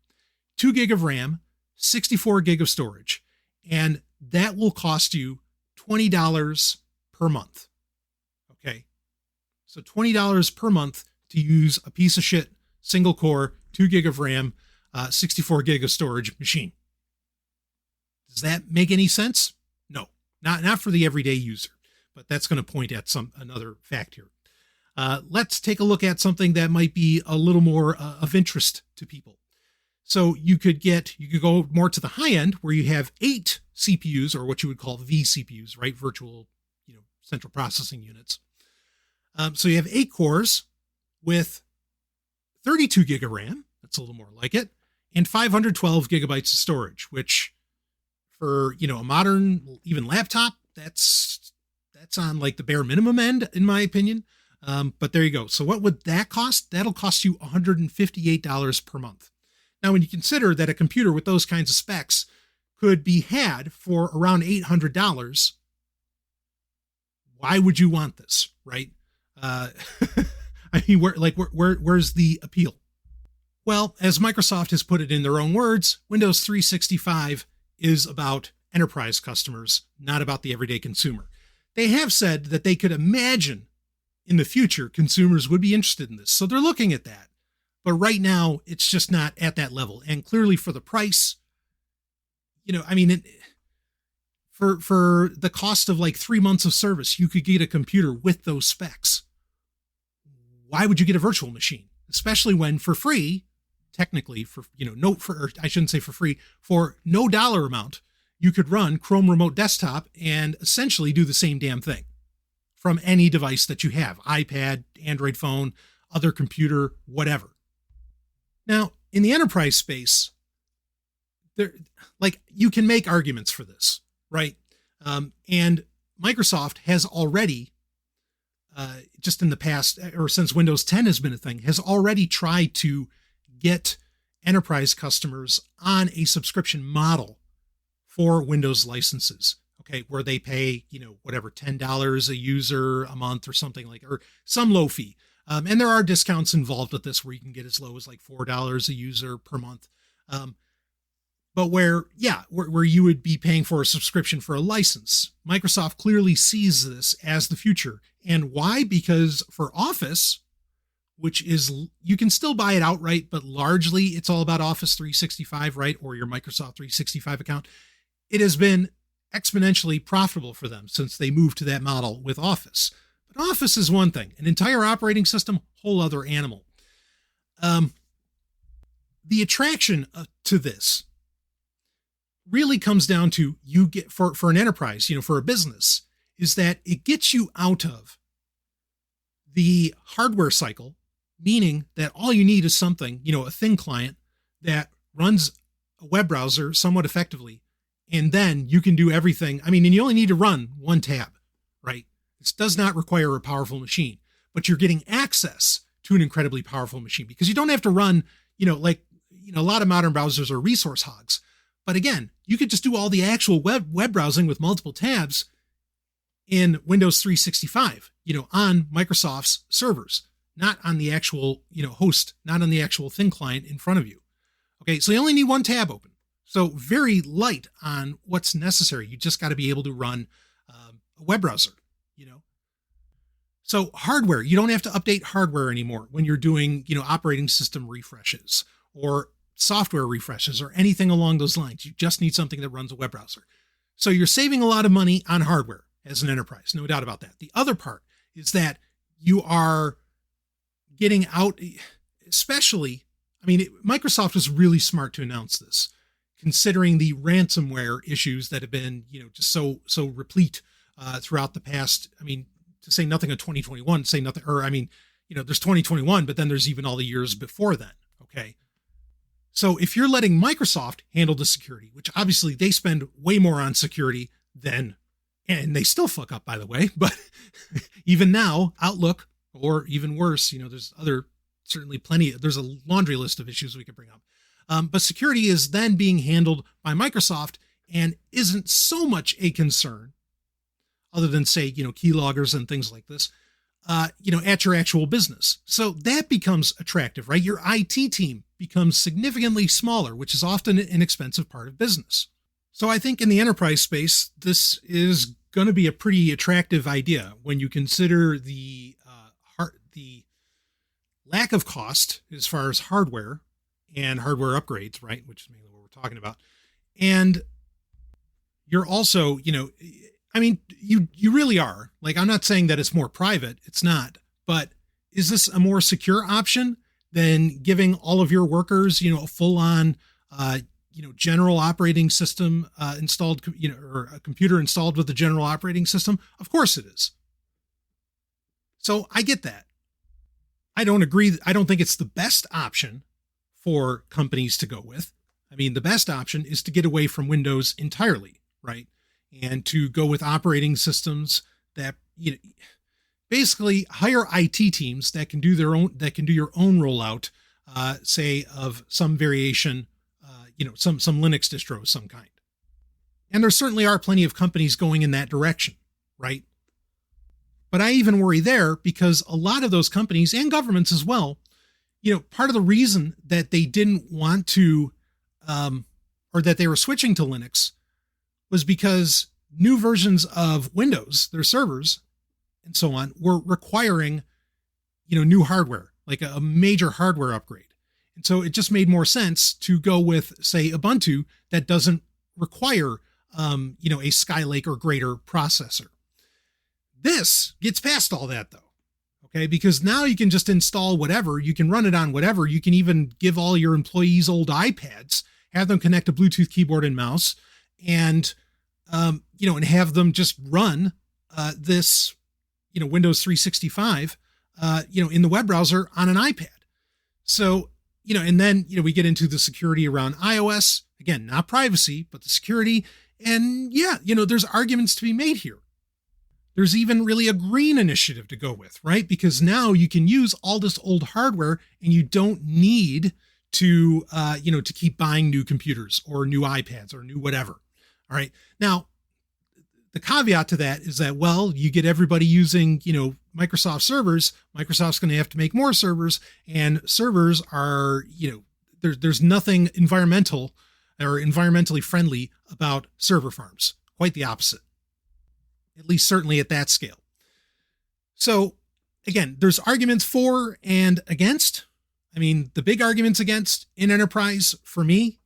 2 gig of RAM, 64 gig of storage, and that will cost you $20 per month. Okay. So $20 per month to use a piece of shit, single core, 2 gig of RAM, 64 gig of storage machine. Does that make any sense? No, not for the everyday user, but that's going to point at another fact here. Let's take a look at something that might be a little more of interest to people. So you could go more to the high end where you have 8 CPUs, or what you would call vCPUs, right? Virtual, central processing units. So you have 8 cores with 32 gig of RAM. That's a little more like it. And 512 gigabytes of storage, which for, a modern, even laptop, that's on like the bare minimum end, in my opinion. But there you go. So what would that cost? That'll cost you $158 per month. Now, when you consider that a computer with those kinds of specs could be had for around $800, why would you want this, right? I mean, where's the appeal? Well, as Microsoft has put it in their own words, Windows 365 is about enterprise customers, not about the everyday consumer. They have said that they could imagine in the future consumers would be interested in this. So they're looking at that. But right now, it's just not at that level. And clearly for the price, for the cost of like 3 months of service, you could get a computer with those specs. Why would you get a virtual machine? Especially when for free, technically I shouldn't say for free, for no dollar amount, you could run Chrome Remote Desktop and essentially do the same damn thing from any device that you have, iPad, Android phone, other computer, whatever. Now, in the enterprise space, you can make arguments for this, right? And Microsoft has already, just in the past, or since Windows 10 has been a thing, has already tried to get enterprise customers on a subscription model for Windows licenses, okay, where they pay, whatever, $10 a user a month or something or some low fee. And there are discounts involved with this where you can get as low as like $4 a user per month. But where you would be paying for a subscription for a license, Microsoft clearly sees this as the future. And why? Because for Office, which is, you can still buy it outright, but largely it's all about Office 365, right? Or your Microsoft 365 account. It has been exponentially profitable for them since they moved to that model with Office. But Office is one thing, an entire operating system, whole other animal. The attraction to this really comes down to, you get for an enterprise, for a business, is that it gets you out of the hardware cycle, meaning that all you need is something, a thin client that runs a web browser somewhat effectively. And then you can do everything. I mean, and you only need to run one tab, right? This does not require a powerful machine, but you're getting access to an incredibly powerful machine because you don't have to run, a lot of modern browsers are resource hogs. But again, you could just do all the actual web browsing with multiple tabs in Windows 365, on Microsoft's servers, not on the actual, host, not on the actual thin client in front of you. Okay, so you only need one tab open. So very light on what's necessary. You just got to be able to run, a web browser, you know. So hardware, you don't have to update hardware anymore when you're doing, operating system refreshes or software refreshes or anything along those lines. You just need something that runs a web browser. So you're saving a lot of money on hardware as an enterprise, no doubt about that. The other part is that you are getting out, especially, Microsoft was really smart to announce this, considering the ransomware issues that have been, just so replete throughout the past. To say nothing of 2021, say nothing, or there's 2021, but then there's even all the years before then. Okay. So if you're letting Microsoft handle the security, which obviously they spend way more on security than, and they still fuck up, by the way, but even now, Outlook, or even worse, there's there's a laundry list of issues we could bring up. But security is then being handled by Microsoft and isn't so much a concern, other than say, keyloggers and things like this, at your actual business. So that becomes attractive, right? Your IT team becomes significantly smaller, which is often an expensive part of business. So I think in the enterprise space, this is going to be a pretty attractive idea when you consider the lack of cost as far as hardware and hardware upgrades, right? Which is mainly what we're talking about. And you're also, you really are. Like, I'm not saying that it's more private. It's not. But is this a more secure option than giving all of your workers, a full-on, general operating system installed, or a computer installed with the general operating system? Of course it is. So I get that. I don't agree. I don't think it's the best option for companies to go with. The best option is to get away from Windows entirely, right? And to go with operating systems that, basically hire IT teams that can do your own rollout, say of some variation, some Linux distro of some kind. And there certainly are plenty of companies going in that direction, right? But I even worry there because a lot of those companies and governments as well, part of the reason that they didn't want to, or that they were switching to Linux was because new versions of Windows, their servers and so on, were requiring, new hardware, like a major hardware upgrade. And so it just made more sense to go with, say, Ubuntu that doesn't require, a Skylake or greater processor. This gets past all that though. Okay. Because now you can just install whatever, you can run it on whatever. You can even give all your employees old iPads, have them connect a Bluetooth keyboard and mouse, and and have them just run this, Windows 365, in the web browser on an iPad. So, and then, we get into the security around iOS. Again, not privacy, but the security. And yeah, there's arguments to be made here. There's even really a green initiative to go with, right? Because now you can use all this old hardware and you don't need to, to keep buying new computers or new iPads or new whatever. All right. Now, the caveat to that is that, well, you get everybody using, Microsoft servers. Microsoft's going to have to make more servers, and servers are, there's nothing environmental or environmentally friendly about server farms. Quite the opposite. At least certainly at that scale. So again, there's arguments for and against. The big arguments against in enterprise for me,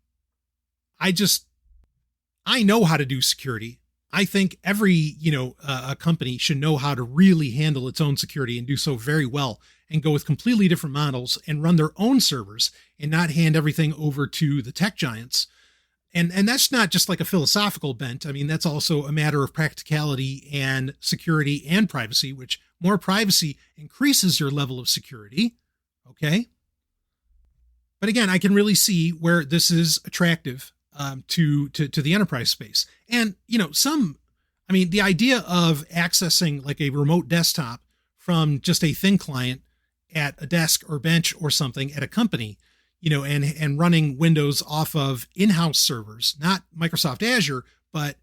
I know how to do security. I think every, a company should know how to really handle its own security and do so very well and go with completely different models and run their own servers and not hand everything over to the tech giants. And that's not just like a philosophical bent. That's also a matter of practicality and security and privacy, which more privacy increases your level of security. Okay. But again, I can really see where this is attractive to the enterprise space. And, the idea of accessing like a remote desktop from just a thin client at a desk or bench or something at a company, and running Windows off of in-house servers, not Microsoft Azure, but,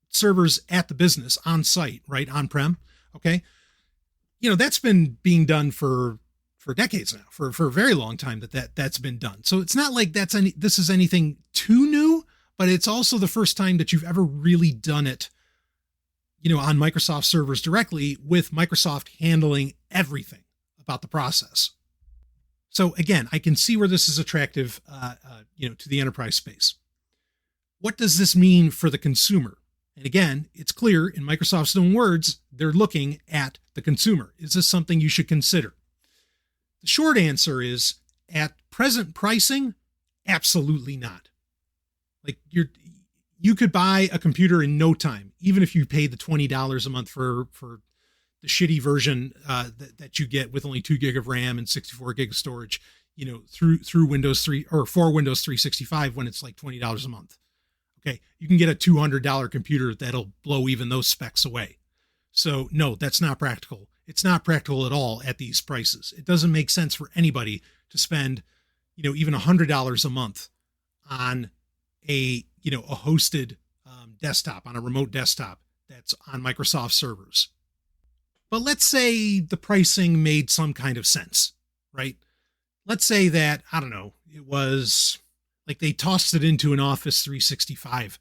servers at the business on site, right? On-prem. Okay. That's been being done for decades now, for a very long time that's been done. So it's not like this is anything too new, but it's also the first time that you've ever really done it on Microsoft servers directly, with Microsoft handling everything about the process. So again, I can see where this is attractive, to the enterprise space. What does this mean for the consumer? And again, it's clear in Microsoft's own words, they're looking at the consumer. Is this something you should consider? The short answer is, at present pricing, absolutely not. Like, you could buy a computer in no time, even if you paid the $20 a month for the shitty version that you get with only 2 gig of RAM and 64 gig of storage, through Windows 3 or for Windows 365 when it's like $20 a month. Okay, you can get a $200 computer that'll blow even those specs away. So no, that's not practical. It's not practical at all at these prices. It doesn't make sense for anybody to spend, even $100 a month on a hosted desktop, on a remote desktop that's on Microsoft servers. But let's say the pricing made some kind of sense, right? Let's say that, I don't know, it was like they tossed it into an Office 365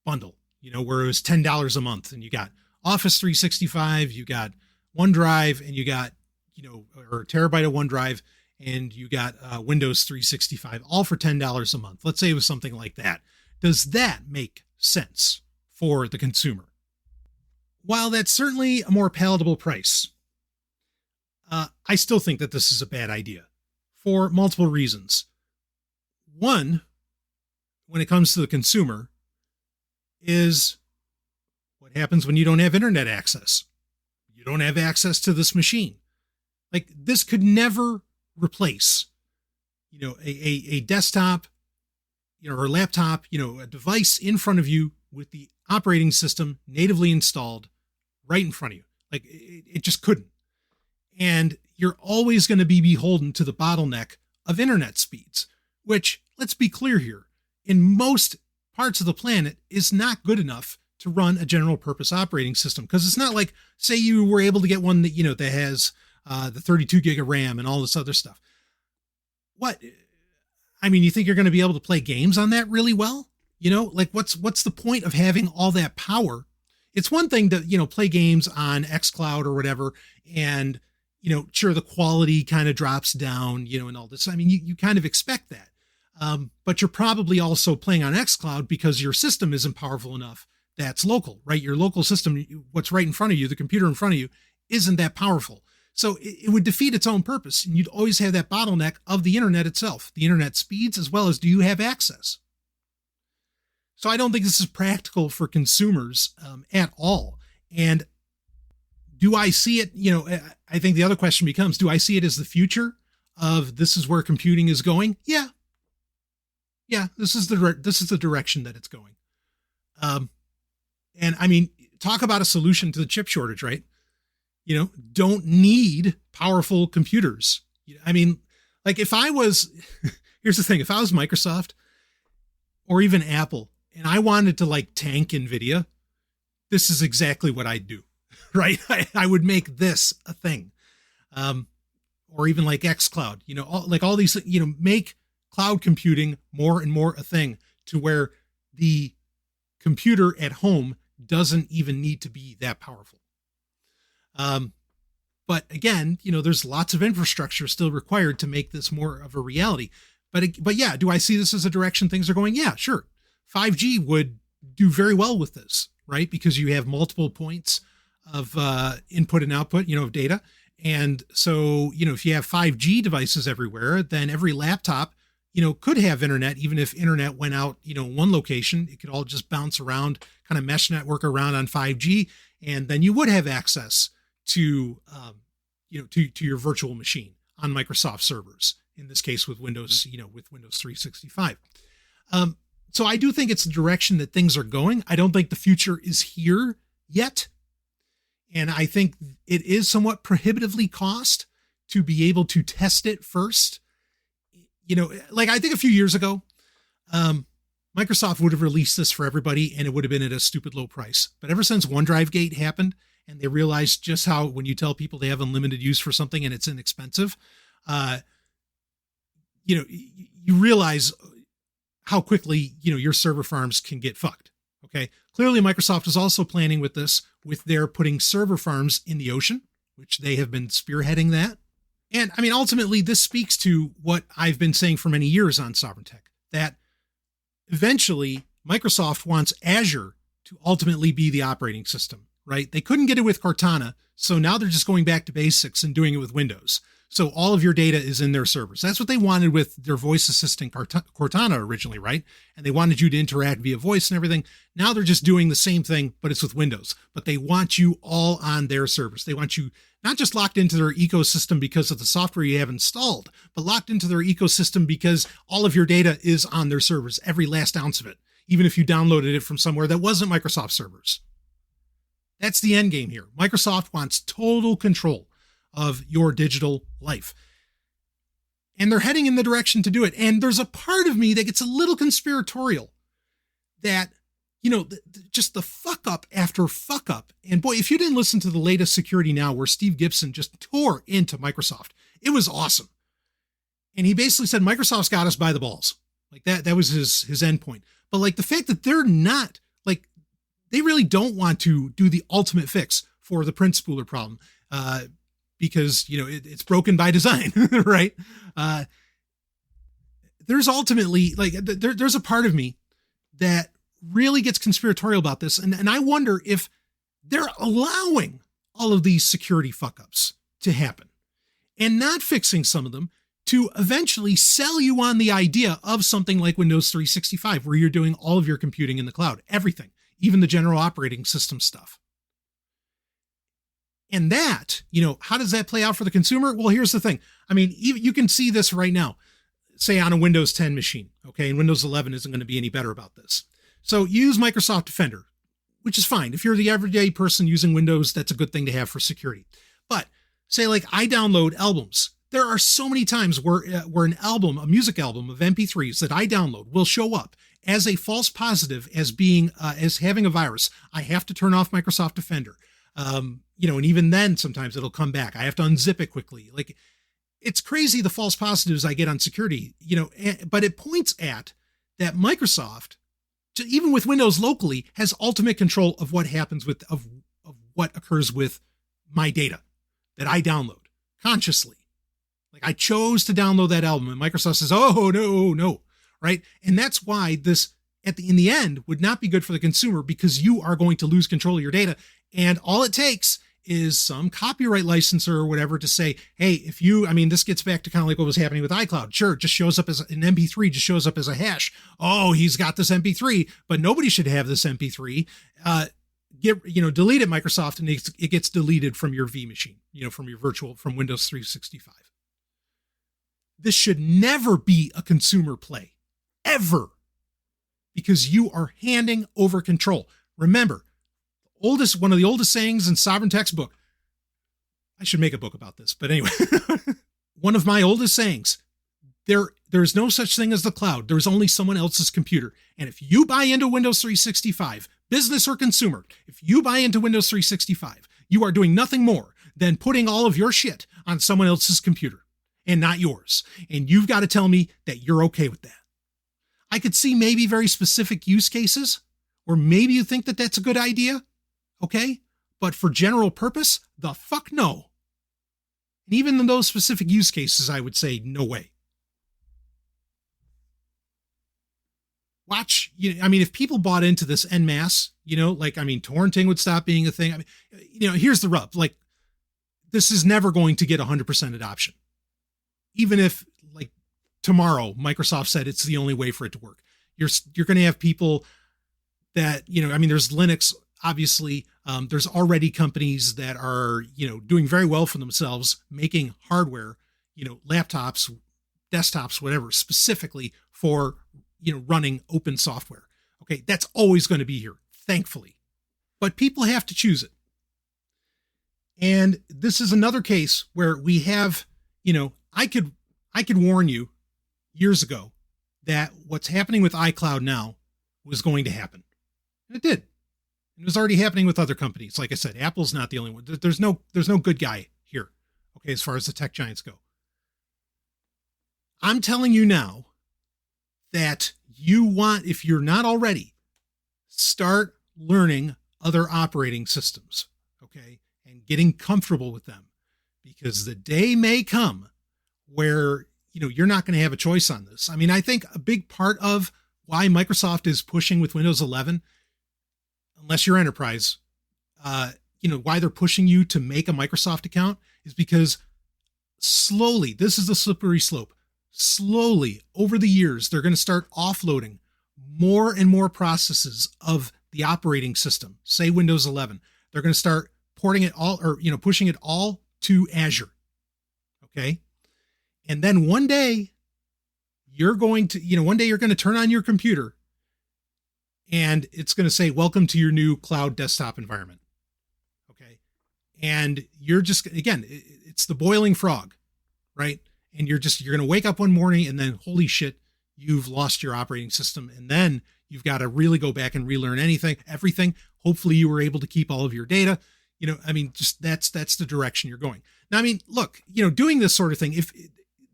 bundle, where it was $10 a month, and you got Office 365, you got OneDrive, and you got, or a terabyte of OneDrive, and you got Windows 365, all for $10 a month. Let's say it was something like that. Does that make sense for the consumer? While that's certainly a more palatable price, I still think that this is a bad idea for multiple reasons. One, when it comes to the consumer, is what happens when you don't have internet access. You don't have access to this machine. Like, this could never replace, a desktop, or a laptop, a device in front of you with the operating system natively installed right in front of you. Like, it just couldn't. And you're always going to be beholden to the bottleneck of internet speeds, which, let's be clear here, in most parts of the planet is not good enough to run a general purpose operating system. Because it's not like, say you were able to get one that, that has the 32 gig of RAM and all this other stuff. What? I mean, you think you're going to be able to play games on that really well? Like, what's the point of having all that power? It's one thing to, play games on xCloud or whatever, and, sure, the quality kind of drops down, and all this. I mean, you kind of expect that. But you're probably also playing on xCloud because your system isn't powerful enough. That's local, right? Your local system, what's right in front of you, the computer in front of you, isn't that powerful. So it would defeat its own purpose. And you'd always have that bottleneck of the internet itself, the internet speeds, as well as, do you have access? So I don't think this is practical for consumers at all. And do I see it? I think the other question becomes, do I see it as the future of this is where computing is going? Yeah. This is the direction that it's going. And I mean, talk about a solution to the chip shortage, right? Don't need powerful computers. I mean, like, if I was, here's the thing, if I was Microsoft or even Apple and I wanted to tank NVIDIA, this is exactly what I'd do, right? I would make this a thing. Or even like xCloud, all these, make cloud computing more and more a thing, to where the computer at home doesn't even need to be that powerful. But again, there's lots of infrastructure still required to make this more of a reality. But yeah, do I see this as a direction things are going? Yeah, sure. 5G would do very well with this, right? Because you have multiple points of input and output, of data. And so, if you have 5G devices everywhere, then every laptop, could have internet. Even if internet went out, in one location, it could all just bounce around, kind of mesh network around on 5G. And then you would have access to, to your virtual machine on Microsoft servers, in this case with Windows, with Windows 365. So I do think it's the direction that things are going. I don't think the future is here yet. And I think it is somewhat prohibitively cost to be able to test it first. I think a few years ago, Microsoft would have released this for everybody and it would have been at a stupid low price. But ever since OneDrive Gate happened, and they realized just how, when you tell people they have unlimited use for something and it's inexpensive, you realize how quickly, your server farms can get fucked. Okay. Clearly, Microsoft is also planning with this, with their putting server farms in the ocean, which they have been spearheading that. And I mean, ultimately, this speaks to what I've been saying for many years on Sovryn Tech, that eventually Microsoft wants Azure to ultimately be the operating system, right? They couldn't get it with Cortana, so now they're just going back to basics and doing it with Windows. So all of your data is in their servers. That's what they wanted with their voice assistant Cortana originally, right? And they wanted you to interact via voice and everything. Now they're just doing the same thing, but it's with Windows. But they want you all on their servers. They want you not just locked into their ecosystem because of the software you have installed, but locked into their ecosystem because all of your data is on their servers, every last ounce of it, even if you downloaded it from somewhere that wasn't Microsoft servers. That's the end game here. Microsoft wants total control of your digital life. And they're heading in the direction to do it. And there's a part of me that gets a little conspiratorial that, you know, just the fuck up after fuck up. And boy, if you didn't listen to the latest Security Now where Steve Gibson just tore into Microsoft, it was awesome. And he basically said, Microsoft's got us by the balls. Like that was his end point. But like the fact that they're not, like, they really don't want to do the ultimate fix for the print spooler problem. Because, you know, it's broken by design, right? There's ultimately, like, there's a part of me that really gets conspiratorial about this. And I wonder if they're allowing all of these security fuck-ups to happen and not fixing some of them to eventually sell you on the idea of something like Windows 365, where you're doing all of your computing in the cloud, everything, even the general operating system stuff. And that, you know, how does that play out for the consumer? Well, here's the thing. I mean, you can see this right now, say on a Windows 10 machine, okay? And Windows 11 isn't going to be any better about this. So use Microsoft Defender, which is fine. If you're the everyday person using Windows, that's a good thing to have for security. But say like I download albums. There are so many times where an album, a music album of MP3s that I download will show up as a false positive as being, as having a virus. I have to turn off Microsoft Defender. You know, and even then sometimes it'll come back. I have to unzip it quickly. Like, it's crazy the false positives I get on security, you know, but it points at that Microsoft, even with Windows locally, has ultimate control of what happens with, of what occurs with my data that I download consciously. Like I chose to download that album and Microsoft says, oh, no, right? And that's why this in the end would not be good for the consumer, because you are going to lose control of your data. And all it takes is some copyright licensor or whatever to say, hey, if you, I mean, this gets back to kind of like what was happening with iCloud. Sure, it just shows up as an MP3, just shows up as a hash. Oh, he's got this MP3, but nobody should have this MP3. Delete it, Microsoft, and it gets deleted from your V machine, you know, from your from Windows 365. This should never be a consumer play, ever, because you are handing over control. Remember, one of the oldest sayings in Sovryn Tech's book. I should make a book about this, but anyway, one of my oldest sayings, there's no such thing as the cloud. There's only someone else's computer. And if you buy into Windows 365, business or consumer, if you buy into Windows 365, you are doing nothing more than putting all of your shit on someone else's computer and not yours. And you've got to tell me that you're okay with that. I could see maybe very specific use cases, or maybe you think that that's a good idea. Okay. But for general purpose, the fuck no. And even in those specific use cases, I would say no way. Watch, if people bought into this en masse, torrenting would stop being a thing. I mean, here's the rub. Like, this is never going to get 100% adoption. Even if, like, tomorrow, Microsoft said it's the only way for it to work. You're going to have people that, there's Linux, obviously. There's already companies that are, doing very well for themselves, making hardware, laptops, desktops, whatever, specifically for, running open software. Okay. That's always going to be here, thankfully, but people have to choose it. And this is another case where we have, I could warn you years ago that what's happening with iCloud now was going to happen. And it did. It was already happening with other companies. Like I said, Apple's not the only one. There's no good guy here. Okay. As far as the tech giants go, I'm telling you now that if you're not already, start learning other operating systems, okay, and getting comfortable with them, because the day may come where, you're not going to have a choice on this. I mean, I think a big part of why Microsoft is pushing with Windows 11, unless you're enterprise, why they're pushing you to make a Microsoft account is because slowly, this is the slippery slope. Slowly over the years, they're going to start offloading more and more processes of the operating system, say Windows 11. They're going to start porting it all, or, pushing it all to Azure. Okay. And then one day you're going to turn on your computer and it's going to say, welcome to your new cloud desktop environment. Okay. And you're just, again, it's the boiling frog, right? And you're going to wake up one morning and then, holy shit, you've lost your operating system. And then you've got to really go back and relearn everything. Hopefully you were able to keep all of your data. Just that's the direction you're going. Now, I mean, look, doing this sort of thing, if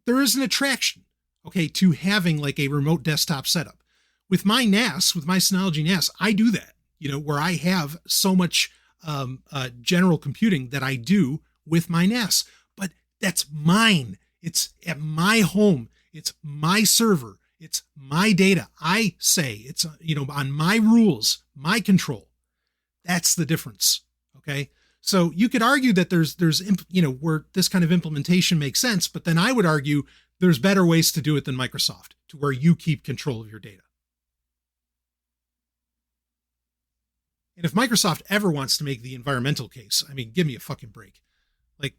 there is an attraction, okay, to having like a remote desktop setup. With my NAS, with my Synology NAS, I do that, where I have so much general computing that I do with my NAS, but that's mine. It's at my home. It's my server. It's my data. I say it's, on my rules, my control. That's the difference. Okay. So you could argue that there's, where this kind of implementation makes sense, but then I would argue there's better ways to do it than Microsoft, to where you keep control of your data. And if Microsoft ever wants to make the environmental case, I mean, give me a fucking break. Like,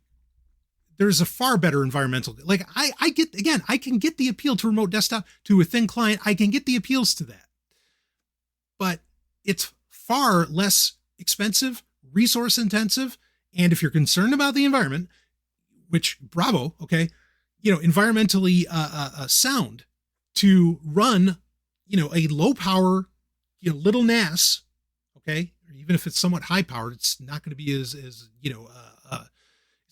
there's a far better environmental, like I can get the appeal to remote desktop, to a thin client. I can get the appeals to that, but it's far less expensive, resource intensive. And if you're concerned about the environment, which bravo, okay, environmentally sound to run, a low power, little NAS, okay, or even if it's somewhat high powered, it's not going to be as it's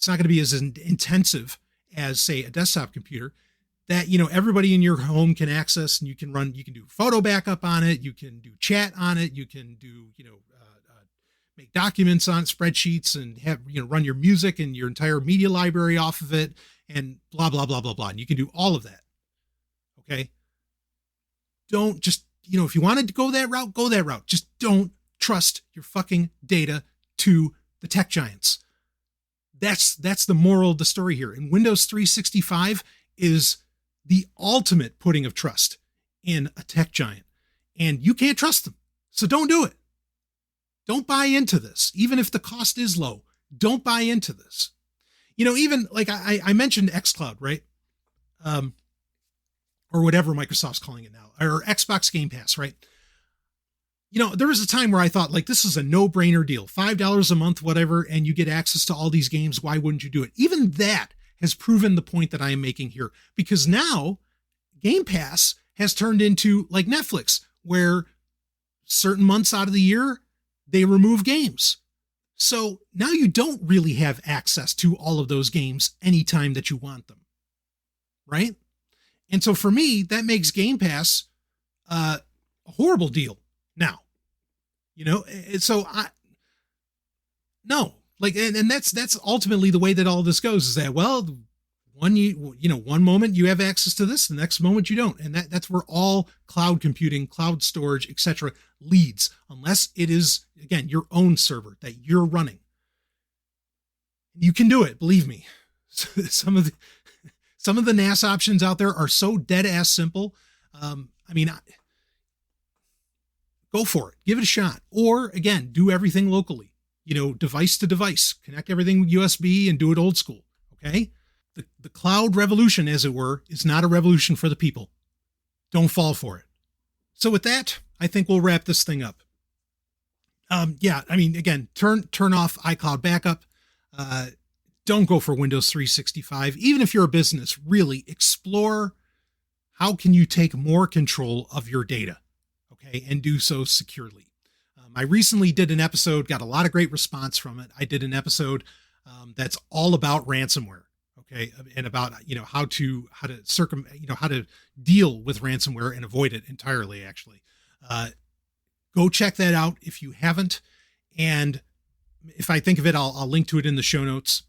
not going to be as intensive as, say, a desktop computer that, everybody in your home can access, and you can do photo backup on it. You can do chat on it. You can do, make documents on spreadsheets, and have, run your music and your entire media library off of it, and blah, blah, blah, blah, blah. And you can do all of that. Okay. Don't just, if you wanted to go that route, go that route. Just don't trust your fucking data to the tech giants. That's the moral of the story here. And Windows 365 is the ultimate putting of trust in a tech giant, and you can't trust them. So don't do it. Don't buy into this. Even if the cost is low, don't buy into this. Even like I mentioned xCloud, right? Or whatever Microsoft's calling it now, or Xbox Game Pass, right? There was a time where I thought, like, this is a no-brainer deal, $5 a month, whatever, and you get access to all these games. Why wouldn't you do it? Even that has proven the point that I am making here, because now Game Pass has turned into like Netflix, where certain months out of the year, they remove games. So now you don't really have access to all of those games anytime that you want them, right? And so for me, that makes Game Pass a horrible deal now, so and that's ultimately the way that all this goes, is that, well, one moment you have access to this, the next moment you don't. And that's where all cloud computing, cloud storage, etc. leads, unless it is, again, your own server that you're running. You can do it. Believe me. Some of the NAS options out there are so dead ass simple. Go for it. Give it a shot. Or again, do everything locally, device to device, connect everything with USB and do it old school. Okay. The cloud revolution, as it were, is not a revolution for the people. Don't fall for it. So with that, I think we'll wrap this thing up. Again, turn off iCloud backup. Don't go for Windows 365. Even if you're a business, really explore how can you take more control of your data. Okay, and do so securely. I recently did an episode, got a lot of great response from it. I did an episode that's all about ransomware. Okay, and about how to deal with ransomware and avoid it entirely. Actually, go check that out if you haven't. And if I think of it, I'll link to it in the show notes.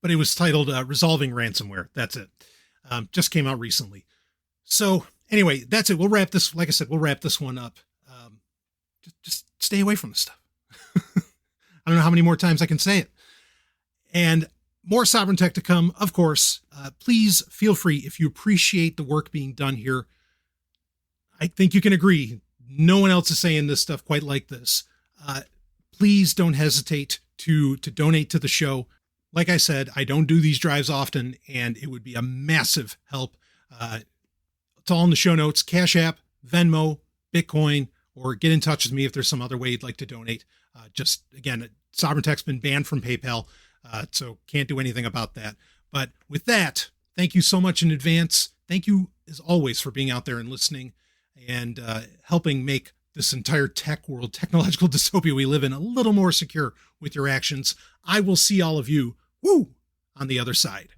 But it was titled Resolving Ransomware. That's it. Just came out recently. So anyway, that's it. We'll wrap this. Like I said, we'll wrap this one up. Just stay away from this stuff. I don't know how many more times I can say it. And more Sovryn Tech to come, of course. Please feel free, if you appreciate the work being done here. I think you can agree, no one else is saying this stuff quite like this. Please don't hesitate to donate to the show. Like I said, I don't do these drives often, and it would be a massive help. It's all in the show notes: Cash App, Venmo, Bitcoin, or get in touch with me if there's some other way you'd like to donate. Just again, Sovryn Tech's been banned from PayPal, so can't do anything about that. But with that, thank you so much in advance. Thank you, as always, for being out there and listening and helping make this entire tech world, technological dystopia we live in, a little more secure with your actions. I will see all of you, on the other side.